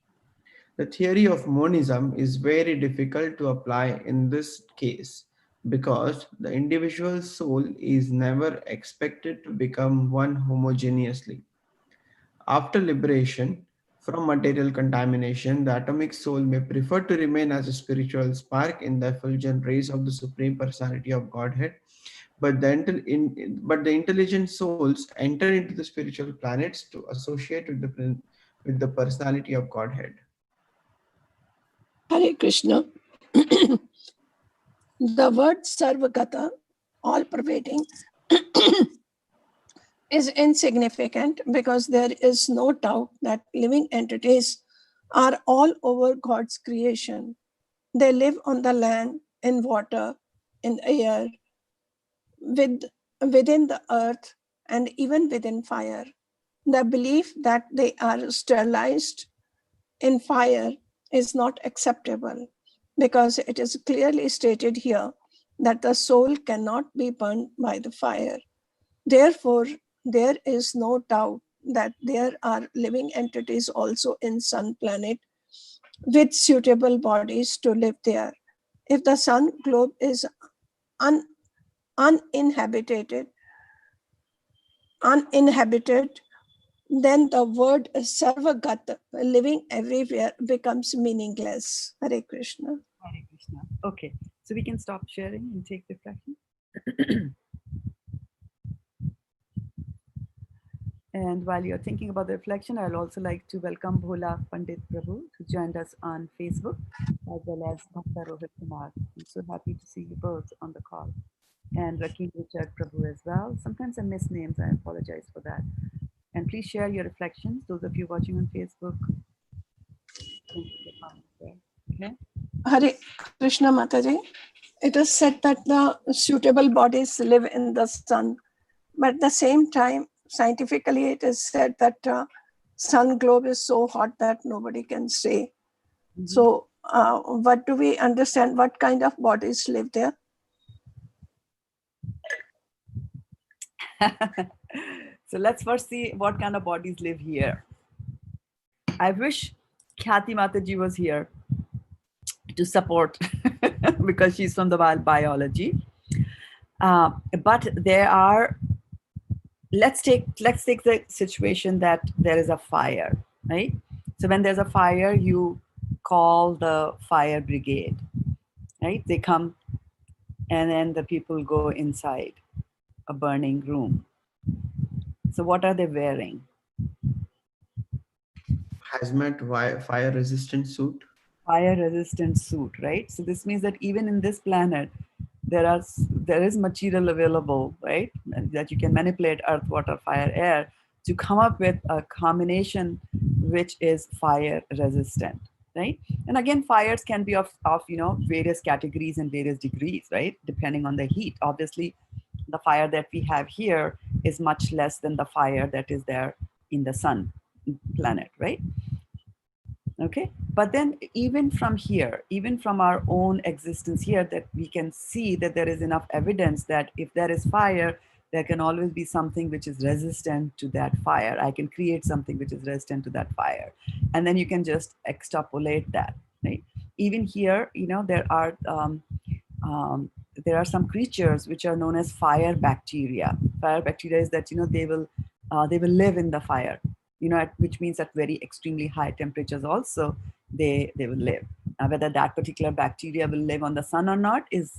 The theory of monism is very difficult to apply in this case, because the individual soul is never expected to become one homogeneously. After liberation from material contamination, the atomic soul may prefer to remain as a spiritual spark in the effulgent rays of the Supreme Personality of Godhead, but the intelligent souls enter into the spiritual planets to associate with the Personality of Godhead. Hare Krishna. The word Sarvagata, all pervading, is insignificant because there is no doubt that living entities are all over God's creation. They live on the land, in water, in air, with, within the earth, and even within fire. The belief that they are sterilized in fire is not acceptable because it is clearly stated here that the soul cannot be burned by the fire. Therefore, there is no doubt that there are living entities also in sun planet with suitable bodies to live there. If the sun globe is uninhabited, then the word Sarvagat, living everywhere, becomes meaningless. Hare Krishna. Hare Krishna. Okay, so we can stop sharing and take reflection. And while you're thinking about the reflection, I'll also like to welcome Bhola Pandit Prabhu, who joined us on Facebook, as well as Bhakta Rohit Kumar. I'm so happy to see you both on the call. And Rakeem Richard Prabhu as well. Sometimes I miss names, I apologize for that. And please share your reflections, those of you watching on Facebook. Okay. Hare Krishna Mataji. It is said that the suitable bodies live in the sun, but at the same time, scientifically, it is said that sun globe is so hot that nobody can stay. Mm-hmm. So, what do we understand? What kind of bodies live there? So let's first see what kind of bodies live here. I wish Khyati Mataji was here to support because she's from the biology. But there are, let's take the situation that there is a fire, right? So when there's a fire, you call the fire brigade, right? They come and then the people go inside a burning room. So what are they wearing? Hazmat fire resistant suit. Fire resistant suit, right? So this means that even in this planet, there is material available, right? That you can manipulate earth, water, fire, air to come up with a combination which is fire resistant, right? And again, fires can be of various categories and various degrees, right? Depending on the heat. Obviously, the fire that we have here is much less than the fire that is there in the sun planet, right? Okay, but then even from here, even from our own existence here, that we can see that there is enough evidence that if there is fire, there can always be something which is resistant to that fire. I can create something which is resistant to that fire. And then you can just extrapolate that, right? Even here, there are some creatures which are known as fire bacteria. Fire bacteria is that, they will live in the fire. Which means at very extremely high temperatures also they will live. Now, whether that particular bacteria will live on the sun or not is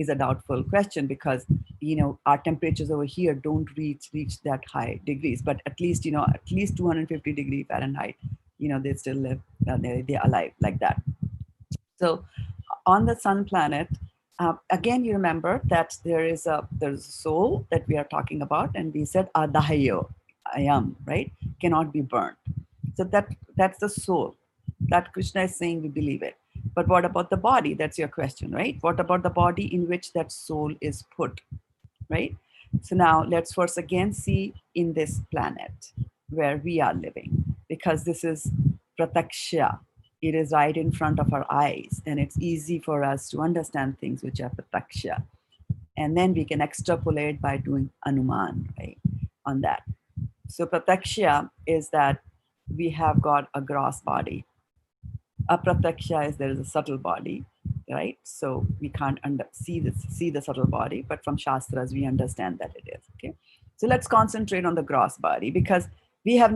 a doubtful question, because our temperatures over here don't reach that high degrees, but at least 250 degree Fahrenheit, they still live, they're alive like that. So on the sun planet, again, you remember that there's a soul that we are talking about, and we said adahayo, I am, right? Cannot be burnt. So that's the soul. That Krishna is saying we believe it. But what about the body? That's your question, right? What about the body in which that soul is put, right? So now let's first again see in this planet where we are living, because this is prataksha. It is right in front of our eyes, and it's easy for us to understand things which are prataksha. And then we can extrapolate by doing anuman, right, on that. So prataksha is that we have got a gross body. Aprataksha is there is a subtle body, right? So we can't see the subtle body, but from Shastras, we understand that it is, okay? So let's concentrate on the gross body, because we are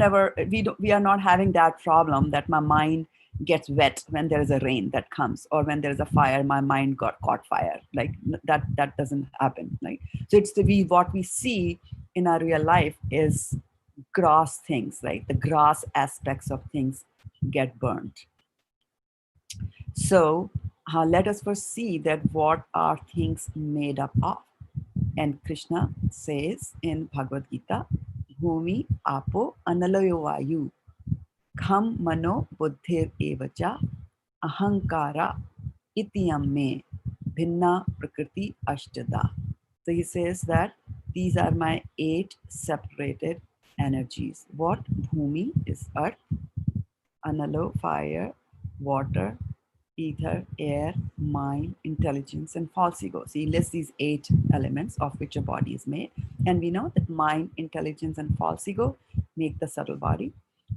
not having that problem that my mind gets wet when there is a rain that comes, or when there is a fire, my mind got caught fire. Like that doesn't happen, right? So it's what we see in our real life is gross things, right? The gross aspects of things get burnt. So let us first see that what are things made up of. And Krishna says in Bhagavad-gita, Bhumi apo analayo vayu kham mano buddhir evacha ahankara itiyam me bhinna prakriti ashtada. So he says that these are my 8 separated energies. What? Bhumi is earth, analo, fire, water, ether, air, mind, intelligence, and false ego. So he lists these 8 elements of which a body is made. And we know that mind, intelligence, and false ego make the subtle body.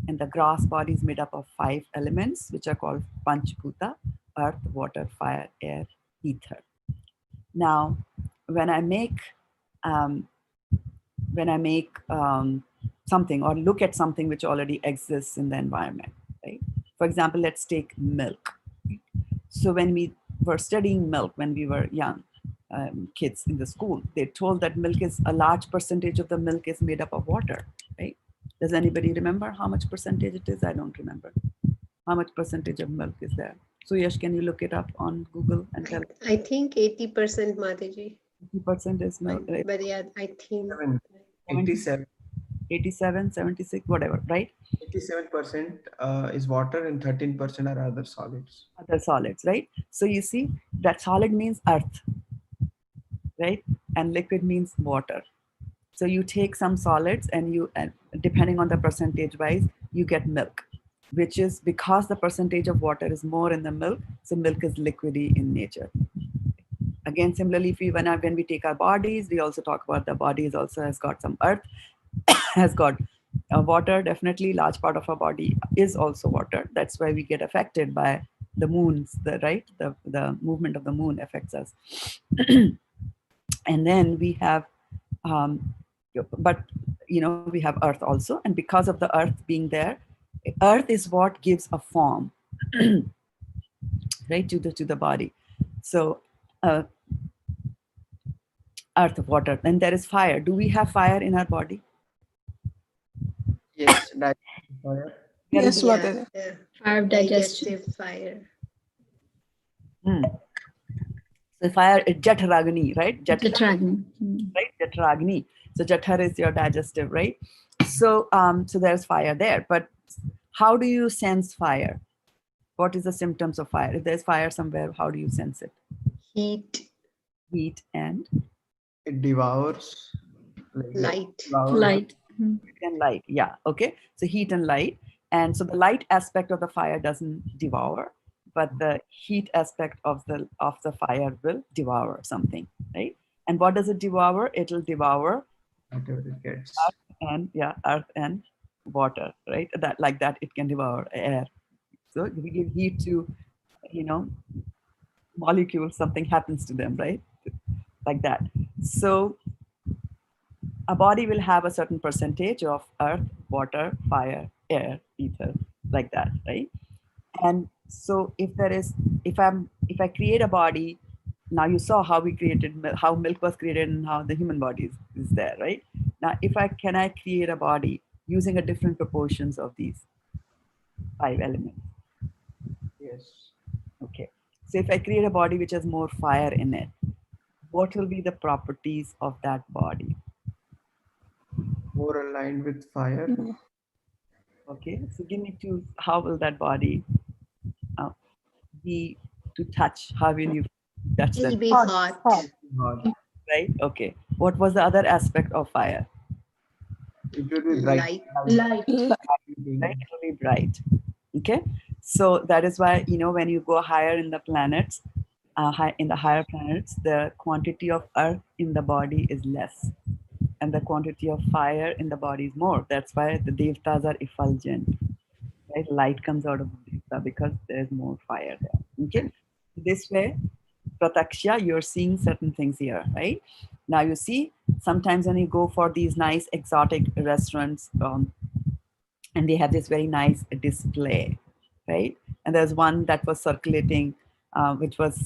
And the gross body is made up of 5 elements, which are called Panchbhuta: earth, water, fire, air, ether. Now, when I make something, or look at something which already exists in the environment, right? For example, let's take milk. So when we were studying milk, when we were young kids in the school, they told that a large percentage of the milk is made up of water, right? Does anybody remember how much percentage it is? I don't remember. How much percentage of milk is there? So Yash, can you look it up on Google and tell? I think 80%, Mataji. 80% is milk. But yeah, I think 87. 87, 76, whatever, right? 87% is water and 13% are other solids. Other solids, right? So you see that solid means earth, right? And liquid means water. So you take some solids and depending on the percentage wise, you get milk, which is because the percentage of water is more in the milk. So milk is liquidy in nature. Again, similarly, when we take our bodies, we also talk about the bodies also has got some earth, has got water. Definitely large part of our body is also water. That's why we get affected by the moons, the movement of the moon affects us. And then we have we have earth also, and because of the earth being there, earth is what gives a form right to the body. So earth, water, then there is fire. Do we have fire in our body? Yes, digestive fire. Yes, yeah, Mother. yeah. Fire of digestion. Digestive fire. So fire is Jataragni, right? Jatragni. Right? Jataragni. So Jatar is your digestive, right? So so there's fire there. But how do you sense fire? What is the symptoms of fire? If there's fire somewhere, how do you sense it? Heat. Heat and? It devours. Light. Light. Heat and light, yeah, okay. So heat and light. And so the light aspect of the fire doesn't devour, but the heat aspect of the fire will devour something, right? And what does it devour? It'll devour Whatever it gets. earth and water, right? That it can devour air. So if we give heat to, molecules, something happens to them, right? Like that. So a body will have a certain percentage of earth, water, fire, air, ether, like that, right? And so if I create a body, now you saw how we created how milk was created and how the human body is there, right? Now can I create a body using a different proportions of these 5 elements? Yes. Okay. So if I create a body which has more fire in it, what will be the properties of that body? More aligned with fire. Okay, so give me 2. How will that body be to touch? How will you touch It'll that? be hot. Hot. Right? Okay. What was the other aspect of fire? It will be bright. Light. Light. Right? It will be bright. Okay. So that is why, when you go higher in the planets, in the higher planets, the quantity of earth in the body is less, and the quantity of fire in the body is more. That's why the devtas are effulgent. Right? Light comes out of the devta because there's more fire there. Okay. This way, prataksha, you're seeing certain things here, right? Now you see, sometimes when you go for these nice exotic restaurants, and they have this very nice display, right? And there's one that was circulating, which was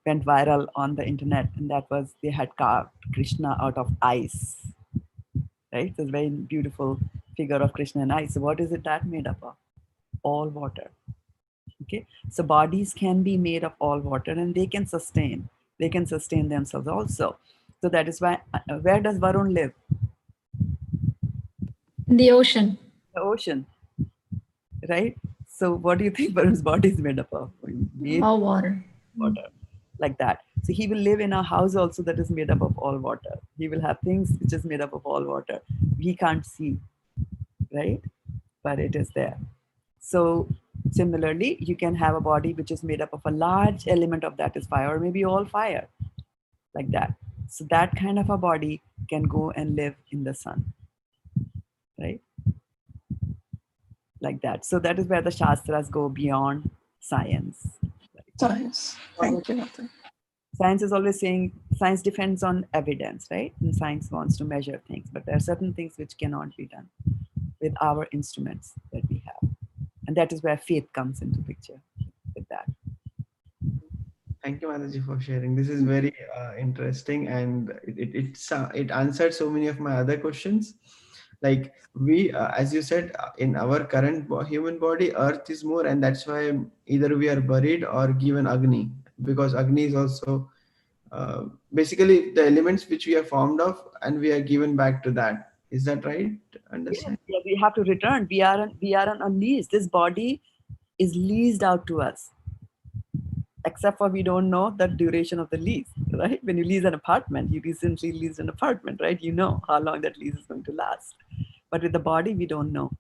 went viral on the internet, and that was they had carved Krishna out of ice, right? So it's a very beautiful figure of Krishna in ice. So what is it that made up of? All water. Okay, so bodies can be made of all water, and they can sustain. They can sustain themselves also. So that is why. Where does Varun live? In the ocean. The ocean, right? So what do you think Varun's body is made up of? Made All water. water, like that. So he will live in a house also that is made up of all water. He will have things which is made up of all water. We can't see, right? But it is there. So similarly, you can have a body which is made up of a large element of that is fire, or maybe all fire, like that. So that kind of a body can go and live in the sun, right? Like that. So that is where the Shastras go beyond science. Science. Thank you, Mother. Science is always saying science depends on evidence, right? And science wants to measure things, but there are certain things which cannot be done with our instruments that we have. And that is where faith comes into picture with that. Thank you, Mataji, for sharing. This is very interesting, and it answered so many of my other questions. Like we, as you said, in our current human body, Earth is more, and that's why either we are buried or given Agni, because Agni is also basically the elements which we are formed of, and we are given back to that. Is that right? Understand? Yeah, we have to return. We are on a lease. This body is leased out to us, except for we don't know the duration of the lease, right? When you lease an apartment, you recently leased an apartment, right? You know how long that lease is going to last. But with the body, we don't know.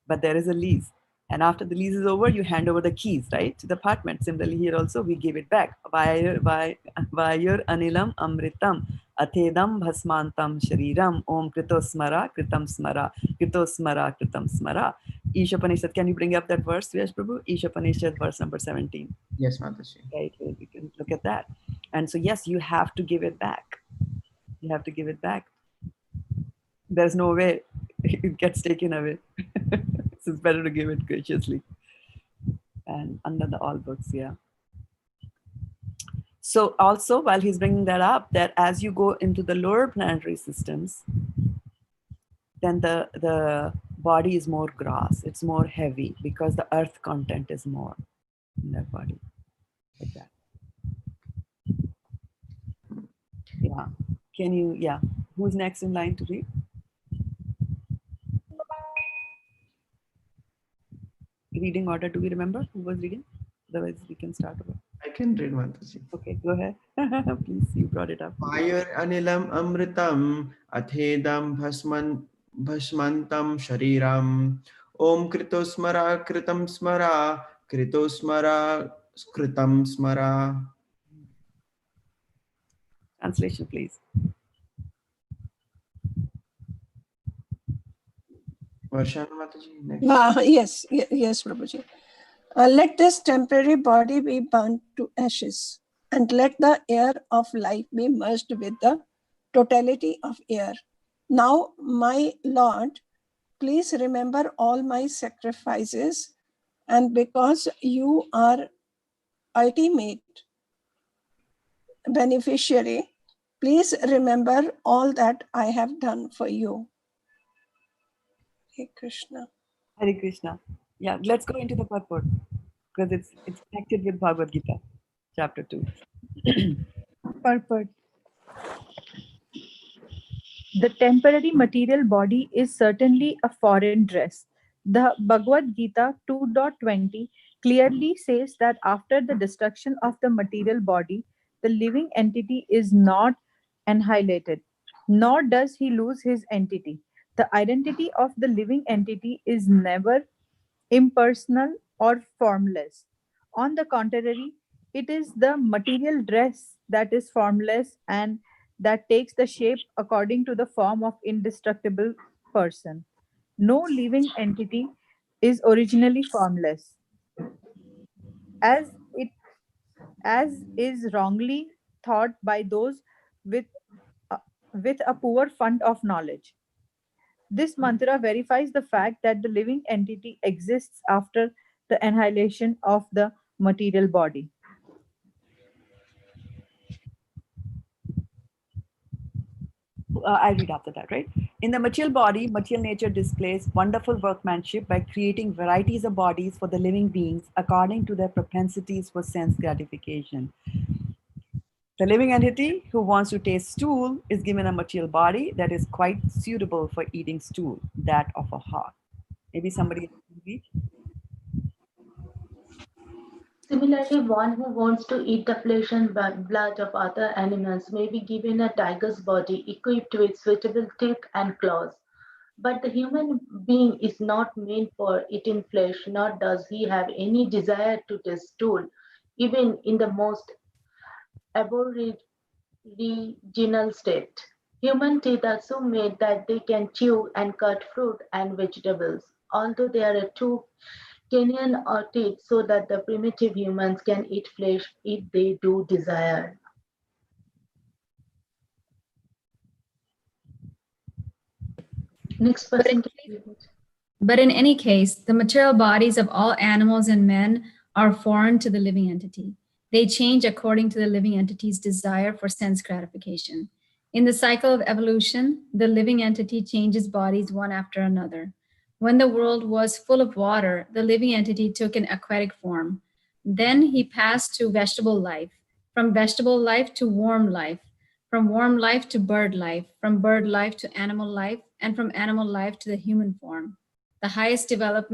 But there is a lease. And after the lease is over, you hand over the keys, right, to the apartment. Similarly, here also, we give it back. Vayur anilam amritam athedam bhasmantam shariram om kritosmara kritam smara kritosmara kritam smara. Ishopanishad, can you bring up that verse, Yash Prabhu? Ishopanishad, verse number 17. Yes, Mataji. Right, we can look at that. And so, yes, you have to give it back. You have to give it back. There's no way it gets taken away. So it's better to give it graciously. And under the all books, yeah. So also, while he's bringing that up, that as you go into the lower planetary systems, then the body is more gross, it's more heavy, because the earth content is more in that body, like that. Yeah. Can you, yeah. Who's next in line to read? Reading order, do we remember who was reading? Otherwise, we can start over. I can read, Mataji. Okay, go ahead. Please, you brought it up. Vayur anilam amritam athedam bhasmantam shariram om kritosmara kritam smara kritosmara kritam smara. Translation, please. Varshana Mataji, next. Yes, Prabhuji. Let this temporary body be burnt to ashes, and let the air of life be merged with the totality of air. Now, my Lord, please remember all my sacrifices, and because you are ultimate beneficiary, please remember all that I have done for you. Hey Krishna. Hare Krishna. Yeah, let's go into the purport, because it's connected with Bhagavad-gita, chapter 2. Purport. The temporary material body is certainly a foreign dress. The Bhagavad-gita 2.20 clearly says that after the destruction of the material body, the living entity is not annihilated, nor does he lose his entity. The identity of the living entity is never impersonal or formless. On the contrary, it is the material dress that is formless and that takes the shape according to the form of indestructible person. No living entity is originally formless. As it as is wrongly thought by those with, uh, with a poor fund of knowledge. This mantra verifies the fact that the living entity exists after the annihilation of the material body. I'll read after that, right? In the material body, material nature displays wonderful workmanship by creating varieties of bodies for the living beings according to their propensities for sense gratification. The living entity who wants to taste stool is given a material body that is quite suitable for eating stool, that of a hog. Maybe somebody else can read. Similarly, one who wants to eat the flesh and blood of other animals may be given a tiger's body equipped with suitable teeth and claws. But the human being is not meant for eating flesh, nor does he have any desire to taste stool, even in the most aboriginal state. Human teeth are so made that they can chew and cut fruit and vegetables, although there are two canine or teeth so that the primitive humans can eat flesh if they do desire. Next But in person can read it. But in any case, the material bodies of all animals and men are foreign to the living entity. They change according to the living entity's desire for sense gratification. In the cycle of evolution, the living entity changes bodies one after another. When the world was full of water, the living entity took an aquatic form. Then he passed to vegetable life, from vegetable life to worm life, from worm life to bird life, from bird life to animal life, and from animal life to the human form. The highest developed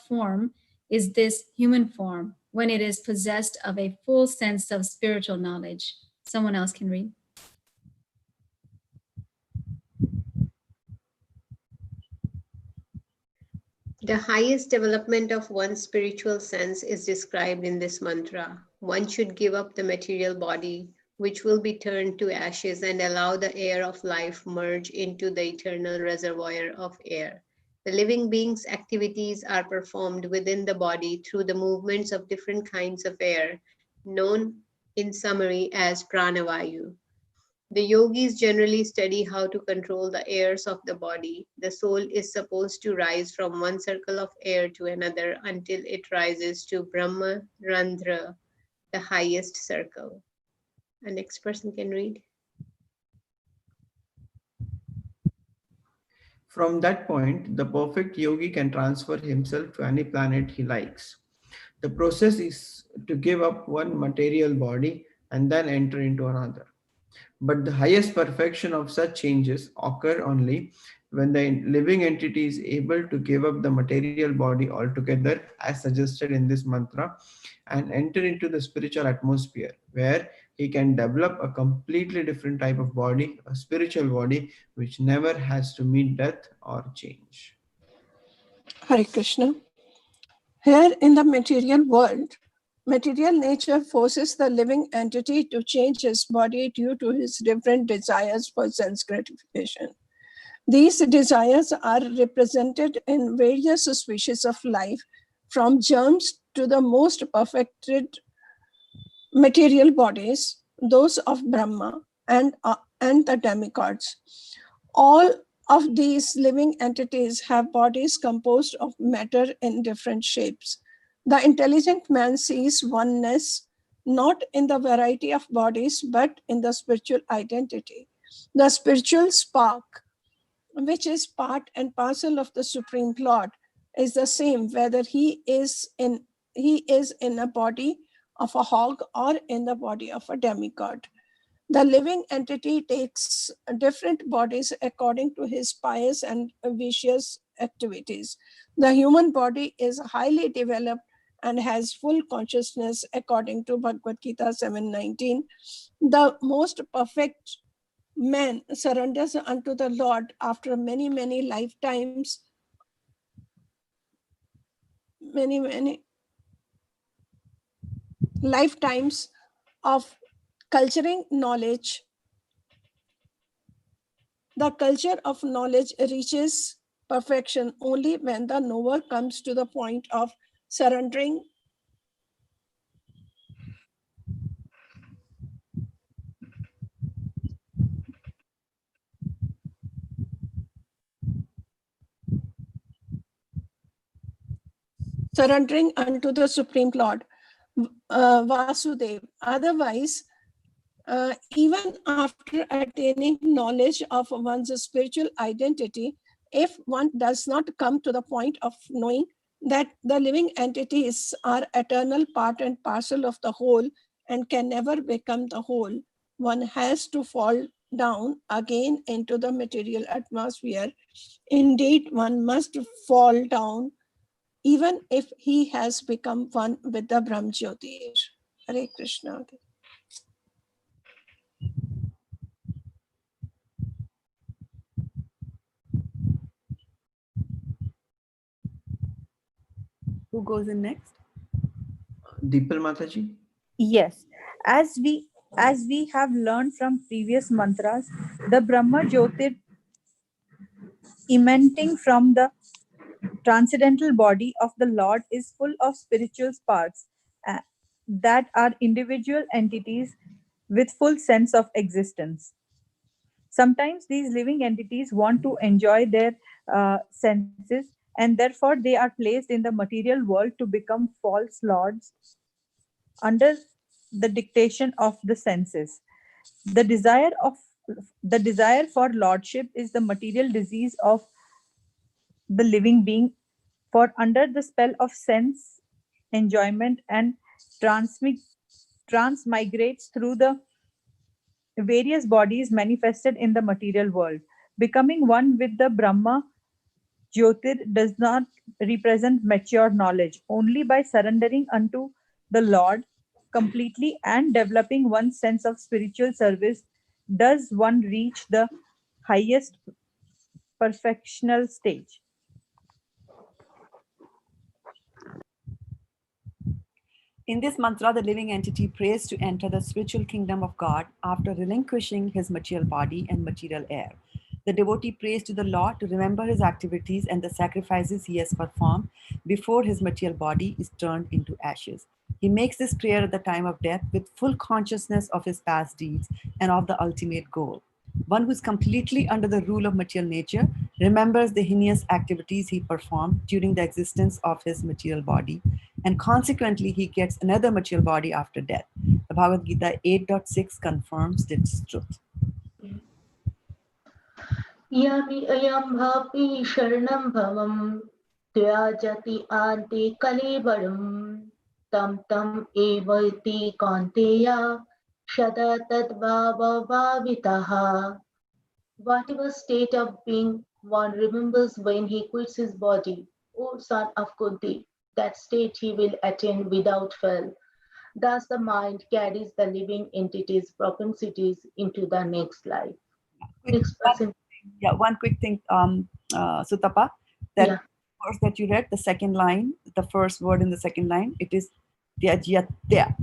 form is this human form when it is possessed of a full sense of spiritual knowledge. Someone else can read. The highest development of one's spiritual sense is described in this mantra. One should give up the material body, which will be turned to ashes, and allow the air of life merge into the eternal reservoir of air. The living being's activities are performed within the body through the movements of different kinds of air, known in summary as pranavayu. The yogis generally study how to control the airs of the body. The soul is supposed to rise from one circle of air to another until it rises to Brahma Randhra, the highest circle. The next person can read. From that point, the perfect yogi can transfer himself to any planet he likes. The process is to give up one material body and then enter into another. But the highest perfection of such changes occur only when the living entity is able to give up the material body altogether, as suggested in this mantra, and enter into the spiritual atmosphere, where he can develop a completely different type of body, a spiritual body, which never has to meet death or change. Hare Krishna. Here in the material world, material nature forces the living entity to change his body due to his different desires for sense gratification. These desires are represented in various species of life, from germs to the most perfected material bodies, those of Brahma and the demigods. All of these living entities have bodies composed of matter in different shapes. The intelligent man sees oneness not in the variety of bodies, but in the spiritual identity. The spiritual spark, which is part and parcel of the Supreme Lord, is the same whether he is in a body of a hog or in the body of a demigod. The living entity takes different bodies according to his pious and vicious activities. The human body is highly developed and has full consciousness according to Bhagavad-gita 7:19. The most perfect man surrenders unto the Lord after many lifetimes of culturing knowledge. The culture of knowledge reaches perfection only when the knower comes to the point of surrendering surrendering unto the Supreme Lord, Vasudev. Otherwise, even after attaining knowledge of one's spiritual identity, if one does not come to the point of knowing that the living entities are eternal part and parcel of the whole and can never become the whole, one has to fall down again into the material atmosphere. Indeed, one must fall down even if he has become one with the Brahm Jyotir. Hare Krishna. Who goes in next? Deepal Mataji. Yes, as we have learned from previous mantras, the Brahma Jyotir emanating from the transcendental body of the Lord is full of spiritual sparks that are individual entities with full sense of existence. Sometimes these living entities want to enjoy their senses, and therefore they are placed in the material world to become false lords under the dictation of the senses. The desire for lordship is the material disease of the living being, for under the spell of sense enjoyment and transmigrates through the various bodies manifested in the material world. Becoming one with the Brahma Jyotir does not represent mature knowledge. Only by surrendering unto the Lord completely and developing one's sense of spiritual service does one reach the highest perfectional stage. In this mantra, the living entity prays to enter the spiritual kingdom of God after relinquishing his material body and material air. The devotee prays to the Lord to remember his activities and the sacrifices he has performed before his material body is turned into ashes. He makes this prayer at the time of death with full consciousness of his past deeds and of the ultimate goal. One who is completely under the rule of material nature remembers the heinous activities he performed during the existence of his material body, and consequently he gets another material body after death. The Bhagavad-gita 8.6 confirms this truth. Yami ayam bhapi sharanam bhavam tyajati ante kalevaram tam tam evati kanteya shada tad bhava bhavitaha. Whatever state of being one remembers when he quits his body, O son of Kunti, that state he will attain without fail. Thus the mind carries the living entity's propensities into the next life. Next person. One quick thing, Sutapa, that Yeah. verse that you read, the second line, the first word in the second line, it is Tyajyatya.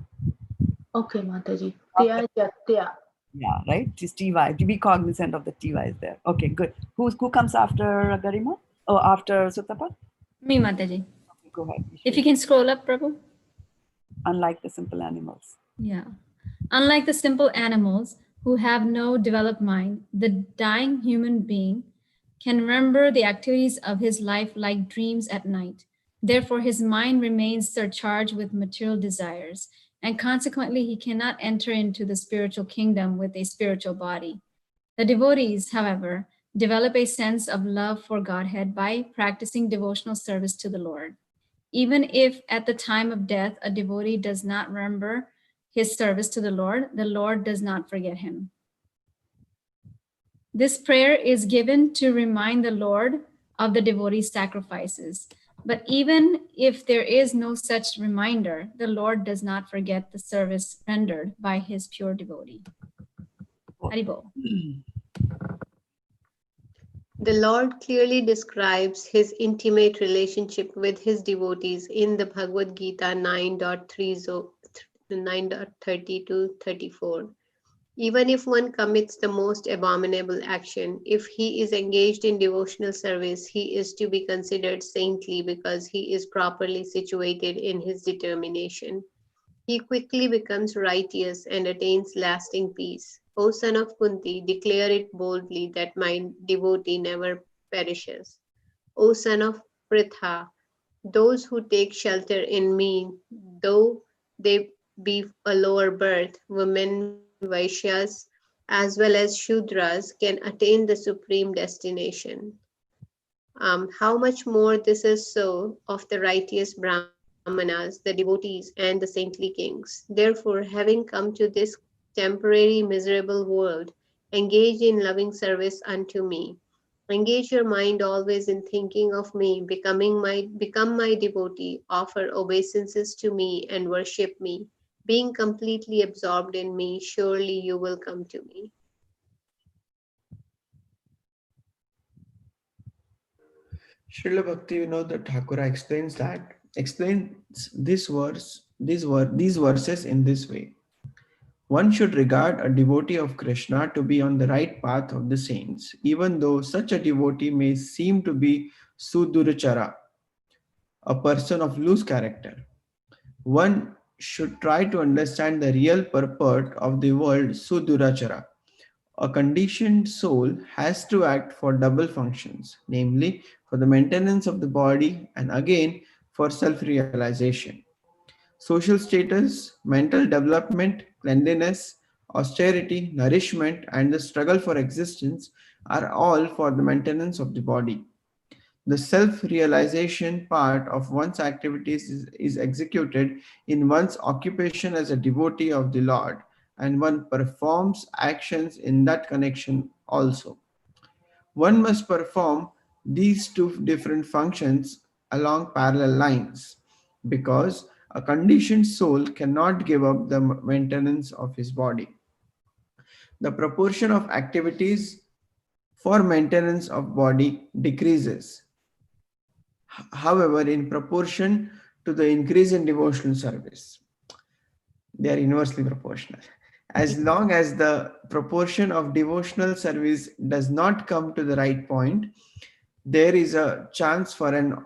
Okay, Mataji. Tyajatya. Yeah, right? It's TY. To be cognizant of the TY is there. Okay, good. Who comes after Garima? Oh, after Sutapa? Me, Mataji. Okay, go ahead. If you can scroll up, Prabhu. Unlike the simple animals. Yeah. Unlike the simple animals who have no developed mind, the dying human being can remember the activities of his life like dreams at night. Therefore, his mind remains surcharged with material desires, and consequently, he cannot enter into the spiritual kingdom with a spiritual body. The devotees, however, develop a sense of love for Godhead by practicing devotional service to the Lord. Even if at the time of death a devotee does not remember his service to the Lord does not forget him. This prayer is given to remind the Lord of the devotee's sacrifices. But even if there is no such reminder, the Lord does not forget the service rendered by his pure devotee. Haribol. The Lord clearly describes his intimate relationship with his devotees in the Bhagavad-gita 9.30 to 34. Even if one commits the most abominable action, if he is engaged in devotional service, he is to be considered saintly because he is properly situated in his determination. He quickly becomes righteous and attains lasting peace. O son of Kunti, declare it boldly that my devotee never perishes. O son of Pritha, Those who take shelter in me, though they be a lower birth, women, Vaishyas, as well as Shudras, can attain the supreme destination. How much more this is so of the righteous Brahmanas, the devotees, and the saintly kings. Therefore, having come to this temporary miserable world, engage in loving service unto me. Engage your mind always in thinking of me, become my devotee, offer obeisances to me and worship me. Being completely absorbed in me, surely you will come to me. Srila Bhaktivinoda Thakura explains these verses in this way. One should regard a devotee of Krishna to be on the right path of the saints, even though such a devotee may seem to be Sudurachara, a person of loose character. One should try to understand the real purport of the word Sudurachara. A conditioned soul has to act for double functions, namely for the maintenance of the body and again for self realization. Social status, mental development, cleanliness, austerity, nourishment, and the struggle for existence are all for the maintenance of the body. The self realization part of one's activities is executed in one's occupation as a devotee of the Lord, and one performs actions in that connection also. One must perform these two different functions along parallel lines because a conditioned soul cannot give up the maintenance of his body. The proportion of activities for maintenance of body decreases, however, in proportion to the increase in devotional service. They are inversely proportional. As long as the proportion of devotional service does not come to the right point, there is a chance for an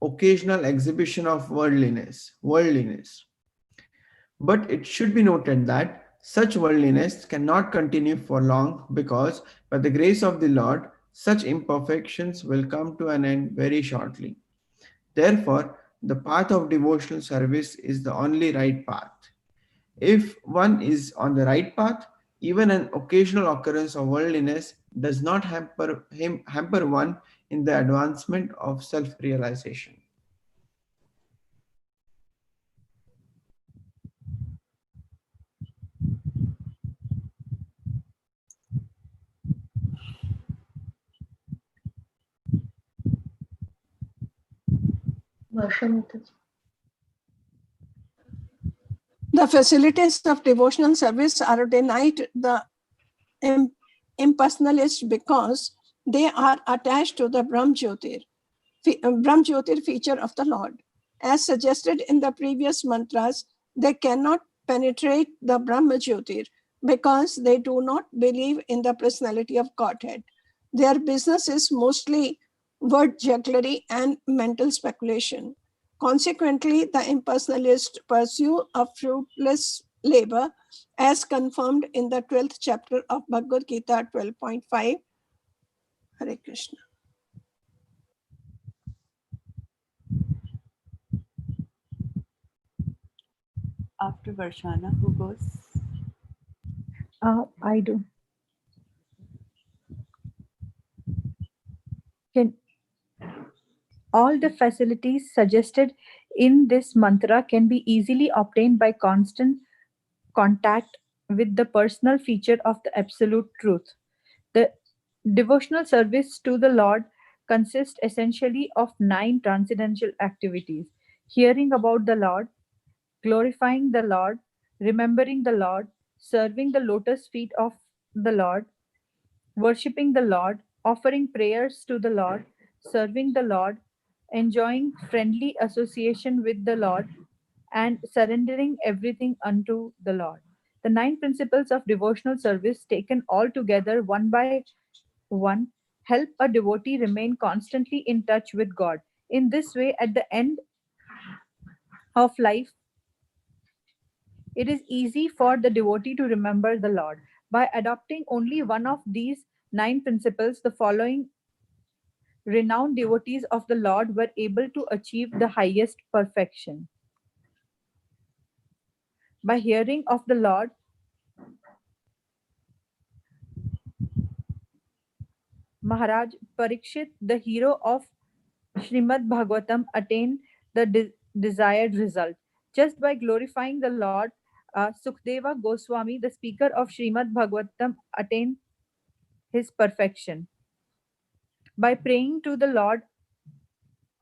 occasional exhibition of worldliness. But it should be noted that such worldliness cannot continue for long because, by the grace of the Lord, such imperfections will come to an end very shortly. Therefore, the path of devotional service is the only right path. If one is on the right path, even an occasional occurrence of worldliness does not hamper one in the advancement of self-realization. Varsha. The facilities of devotional service are denied the impersonalists because they are attached to the Brahm Jyotir feature of the Lord. As suggested in the previous mantras, they cannot penetrate the Brahma Jyotir because they do not believe in the personality of Godhead. Their business is mostly word jugglery and mental speculation. Consequently, the impersonalists pursue a fruitless labor as confirmed in the 12th chapter of Bhagavad-gita 12.5. Hare Krishna. After Varshana, who goes? I do. Can all the facilities suggested in this mantra can be easily obtained by constant contact with the personal feature of the absolute truth. The devotional service to the Lord consists essentially of 9 transcendental activities: hearing about the Lord, glorifying the Lord, remembering the Lord, serving the lotus feet of the Lord, worshipping the Lord, offering prayers to the Lord, serving the Lord, enjoying friendly association with the Lord, and surrendering everything unto the Lord. The 9 principles of devotional service, taken all together one by one, help a devotee remain constantly in touch with God. In this way, at the end of life, it is easy for the devotee to remember the Lord. By adopting only one of these 9 principles, the following Renowned devotees of the Lord were able to achieve the highest perfection. By hearing of the Lord, Maharaj Parikshit, the hero of Srimad Bhagavatam, attained the desired result. Just by glorifying the Lord, Sukhdeva Goswami, the speaker of Srimad Bhagavatam, attained his perfection. By praying to the Lord,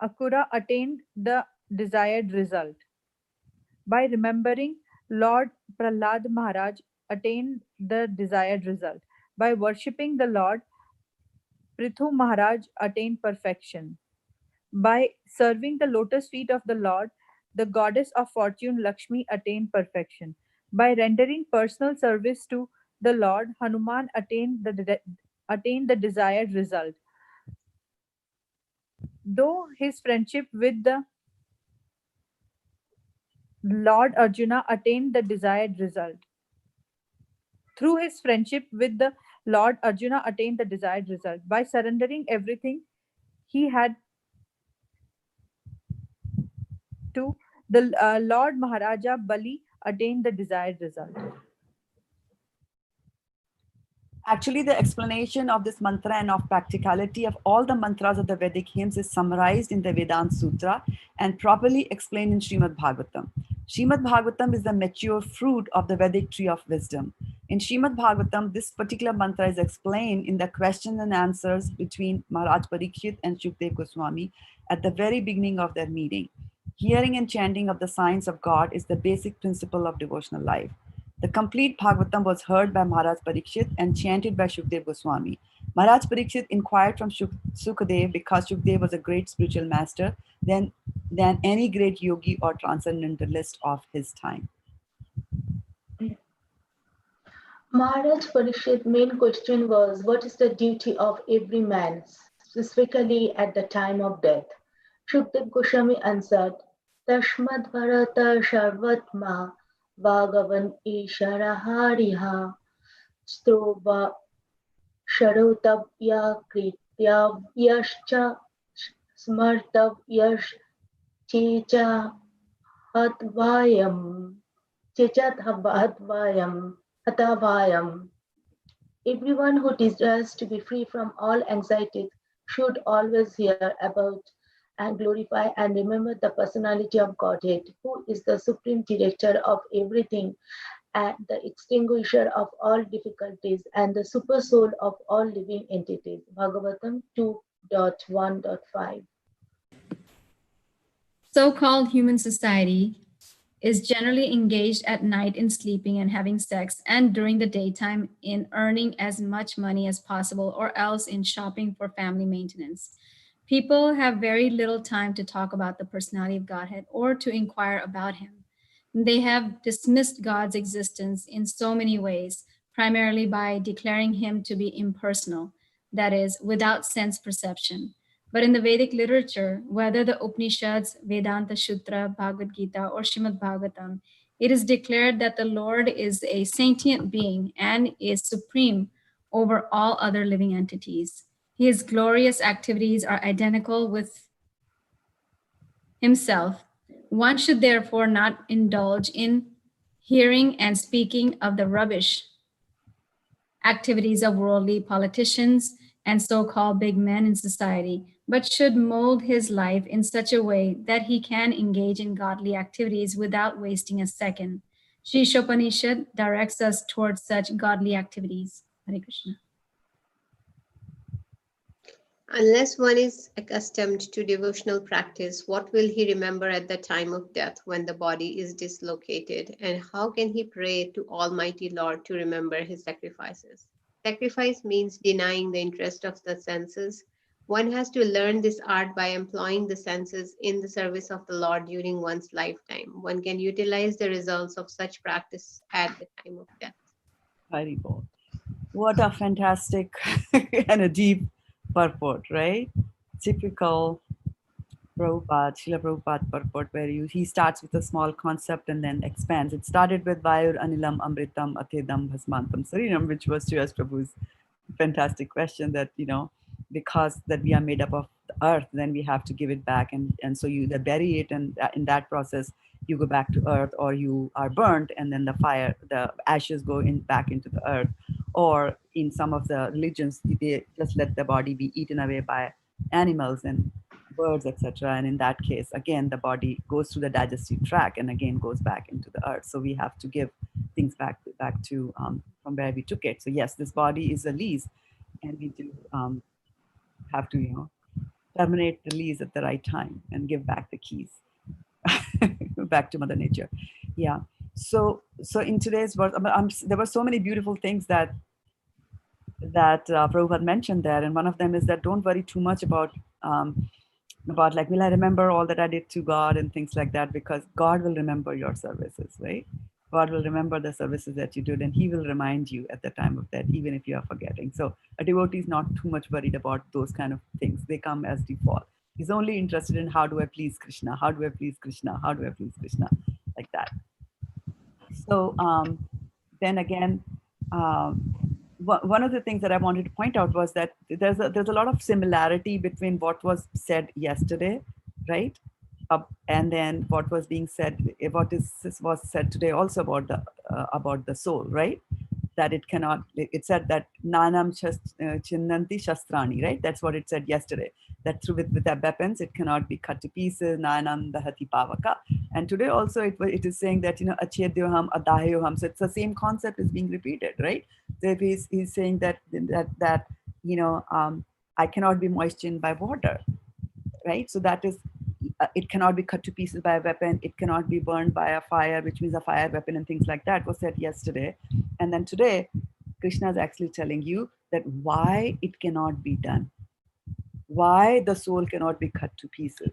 Akura attained the desired result. By remembering Lord, Prahlad Maharaj attained the desired result. By worshipping the Lord, Prithu Maharaj attained perfection. By serving the lotus feet of the Lord, the goddess of fortune Lakshmi attained perfection. By rendering personal service to the Lord, Hanuman attained the desired result. Though his friendship with the Lord Arjuna attained the desired result. Through his friendship with the Lord, Arjuna attained the desired result. By surrendering everything he had to the Lord Maharaja, Bali attained the desired result. Actually, the explanation of this mantra and of practicality of all the mantras of the Vedic hymns is summarized in the Vedanta Sutra and properly explained in Srimad Bhagavatam. Srimad Bhagavatam is the mature fruit of the Vedic tree of wisdom. In Srimad Bhagavatam, this particular mantra is explained in the questions and answers between Maharaj Parikshit and Shukdev Goswami at the very beginning of their meeting. Hearing and chanting of the signs of God is the basic principle of devotional life. The complete Bhagavatam was heard by Maharaj Parikshit and chanted by Shukdev Goswami. Maharaj Parikshit inquired from Sukadev because Shukdev was a great spiritual master than any great yogi or transcendentalist of his time. Maharaj Parikshit's main question was, what is the duty of every man, specifically at the time of death? Shukdev Goswami answered, Tashmad Bharata Sharvatma Bhagavan Isharahariha Strova Sharotabya Kritya Yascha Smartav Yash Checha Hatvayam Chechathavayam Hatavayam. Everyone who desires to be free from all anxieties should always hear about and glorify and remember the personality of Godhead, who is the supreme director of everything and the extinguisher of all difficulties and the super soul of all living entities. Bhagavatam 2.1.5. So-called human society is generally engaged at night in sleeping and having sex, and during the daytime in earning as much money as possible, or else in shopping for family maintenance. People have very little time to talk about the personality of Godhead or to inquire about him. They have dismissed God's existence in so many ways, primarily by declaring him to be impersonal, that is, without sense perception. But in the Vedic literature, whether the Upanishads, Vedanta Sutra, Bhagavad-gita, or Srimad Bhagavatam, it is declared that the Lord is a sentient being and is supreme over all other living entities. His glorious activities are identical with himself. One should therefore not indulge in hearing and speaking of the rubbish activities of worldly politicians and so-called big men in society, but should mold his life in such a way that he can engage in godly activities without wasting a second. Sri Shopanishad directs us towards such godly activities. Hare Krishna. Unless one is accustomed to devotional practice, what will he remember at the time of death when the body is dislocated? And how can he pray to Almighty Lord to remember his sacrifices? Sacrifice means denying the interest of the senses. One has to learn this art by employing the senses in the service of the Lord during one's lifetime. One can utilize the results of such practice at the time of death. Very good. What a fantastic and a deep purport, right? Typical Prabhupada, Srila Prabhupada purport, where he starts with a small concept and then expands. It started with Vayur Anilam Amritam Atedam Bhasmantam Sarinam, which was Sriyas Prabhu's fantastic question that, because that we are made up of the earth, then we have to give it back, and so you either bury it, and in that process you go back to earth, or you are burnt, and then the ashes go in back into the earth. Or in some of the religions, they just let the body be eaten away by animals and birds, etc. And in that case, again, the body goes through the digestive tract and again goes back into the earth. So we have to give things back to from where we took it. So yes, this body is a lease, and we do have to, terminate the lease at the right time and give back the keys back to Mother Nature. Yeah. So in today's verse, there were so many beautiful things that Prabhupada mentioned there, and one of them is that don't worry too much about like, will I remember all that I did to God and things like that, because God will remember your services, right? God will remember the services that you did, and He will remind you at the time of that, even if you are forgetting. So a devotee is not too much worried about those kind of things. They come as default. He's only interested in how do I please Krishna? How do I please Krishna? How do I please Krishna? Like that. So then again, one of the things that I wanted to point out was that there's a lot of similarity between what was said yesterday, right? And then what was being said, was said today also about the soul, right? That it cannot. It said that nanam chinnanti shastrani, right? That's what it said yesterday. That through with their weapons, it cannot be cut to pieces. Nanam dahati pavaka. And today also it is saying that achedyoham adahyoham. So it's the same concept is being repeated, right? So if he's saying that I cannot be moistened by water, right? So that is. It cannot be cut to pieces by a weapon. It cannot be burned by a fire, which means a fire weapon and things like that was said yesterday. And then today, Krishna is actually telling you that why it cannot be done, why the soul cannot be cut to pieces,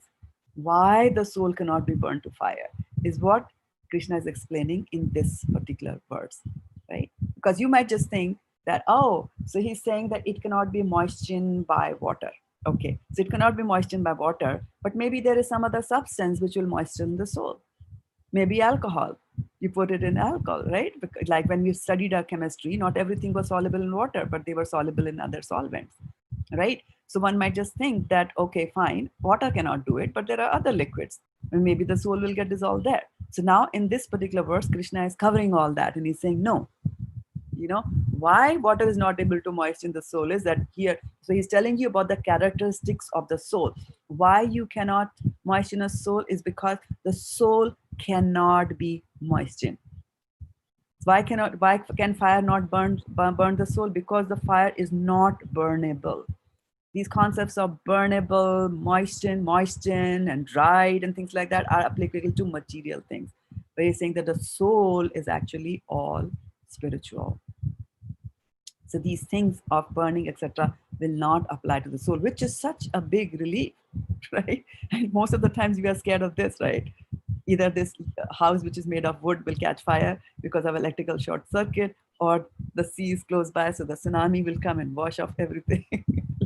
why the soul cannot be burned to fire, is what Krishna is explaining in this particular verse, right? Because you might just think that, oh, so he's saying that it cannot be moistened by water. Okay, so it cannot be moistened by water, but maybe there is some other substance which will moisten the soul. Maybe alcohol. You put it in alcohol, right? Because, like when we studied our chemistry, not everything was soluble in water, but they were soluble in other solvents, right? So one might just think that, okay, fine, water cannot do it, but there are other liquids, and maybe the soul will get dissolved there. So now in this particular verse, Krishna is covering all that, and he's saying, no, why water is not able to moisten the soul is that here. So he's telling you about the characteristics of the soul. Why you cannot moisten a soul is because the soul cannot be moistened. Why can fire not burn the soul? Because the fire is not burnable. These concepts of burnable, moisten, and dried and things like that are applicable to material things. But he's saying that the soul is actually all spiritual. So these things of burning, etc., will not apply to the soul, which is such a big relief, right? And most of the times we are scared of this, right? Either this house which is made of wood will catch fire because of electrical short circuit, or the sea is close by, so the tsunami will come and wash off everything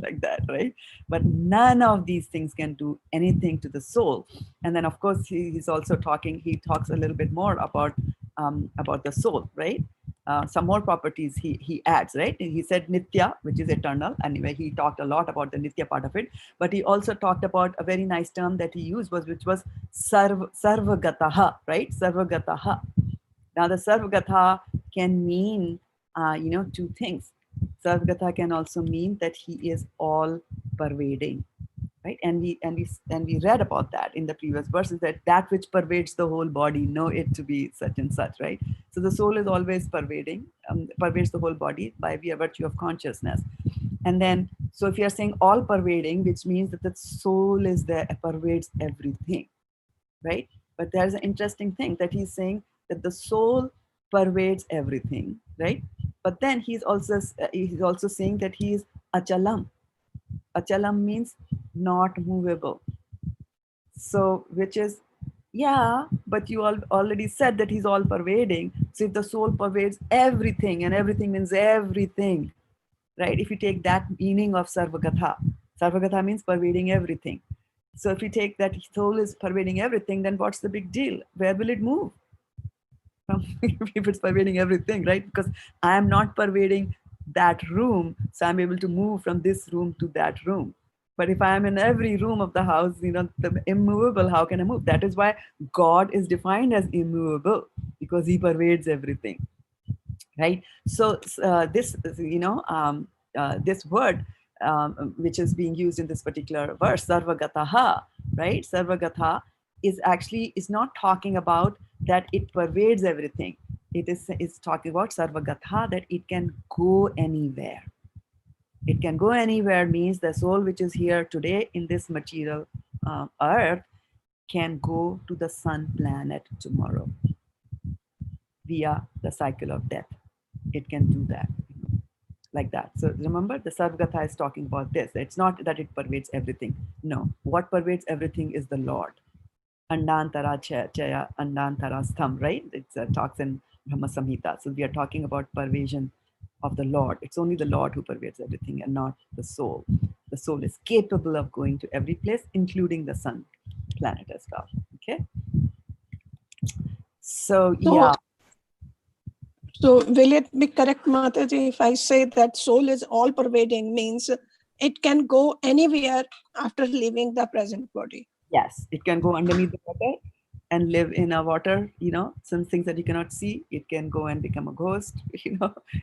like that, right? But none of these things can do anything to the soul. And then, of course, he talks a little bit more about the soul, right? Some more properties he adds, right? He said nitya, which is eternal. Anyway, he talked a lot about the nitya part of it, but he also talked about a very nice term that he used, which was sarvagataha, right? Sarvagataha. Now the sarvagata can mean, two things. Sarvagata can also mean that he is all pervading, right? And we read about that in the previous verses, that which pervades the whole body, know it to be such and such, right? So the soul is always pervading, pervades the whole body by virtue of consciousness. And then, so if you're saying all pervading, which means that the soul is there, pervades everything, right? But there's an interesting thing that he's saying that the soul pervades everything, right? But then he's also saying that he is achalam. Achalam means not movable. So, which is, yeah, but you already said that he's all pervading. So if the soul pervades everything, and everything means everything, right? If you take that meaning of Sarvagatha means pervading everything. So if you take that soul is pervading everything, then what's the big deal? Where will it move? If it's pervading everything, right? Because I am not pervading that room, so I'm able to move from this room to that room. But if I am in every room of the house, the immovable, how can I move? That is why God is defined as immovable, because he pervades everything, right? So this, this word, which is being used in this particular verse, sarvagataha, right? Sarvagatha is not talking about that it pervades everything. It is talking about sarvagatha, that it can go anywhere. It can go anywhere means the soul which is here today in this material earth can go to the sun planet tomorrow via the cycle of death. It can do that, like that. So remember, the Sarvgatha is talking about this. It's not that it pervades everything. No, what pervades everything is the Lord. Andantara chaya, andantara stham, right? It talks in Brahma Samhita. So we are talking about pervasion of the Lord. It's only the Lord who pervades everything and not the soul. The soul is capable of going to every place, including the sun planet as well. Okay. So yeah. So will it be correct, Mataji, if I say that soul is all pervading, means it can go anywhere after leaving the present body? Yes, it can go underneath the water and live in a water, some things that you cannot see. It can go and become a ghost,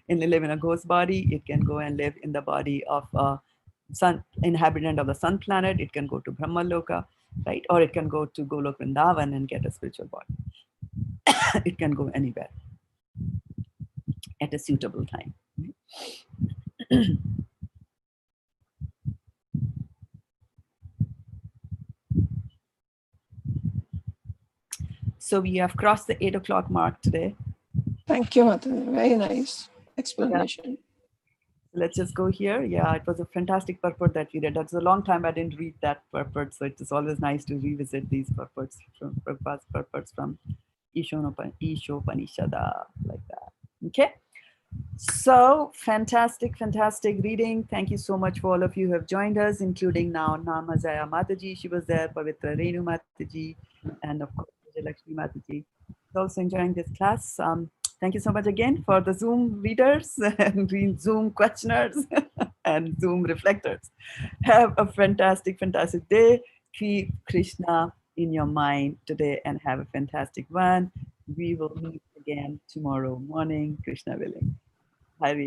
and live in a ghost body. It can go and live in the body of a sun inhabitant of the sun planet. It can go to Brahma Loka, right? Or it can go to Golok Vrindavan and get a spiritual body. It can go anywhere at a suitable time. So we have crossed the 8 o'clock mark today. Thank you, Mataji. Very nice explanation. Let's just go here. Yeah, it was a fantastic purport that we did. That's a long time I didn't read that purport, so it is always nice to revisit these purports from Prabhupada's purports from Ishopanishada, like that. Okay. So fantastic reading. Thank you so much for all of you who have joined us, including now Namazaya Mataji. She was there, Pavitra Renu Mataji, and of course Lakshmi Mataji is also enjoying this class. Thank you so much again for the Zoom readers and Zoom questioners and Zoom reflectors. Have a fantastic day. Keep Krishna in your mind today and have a fantastic one. We will meet again tomorrow morning, Krishna willing. Hari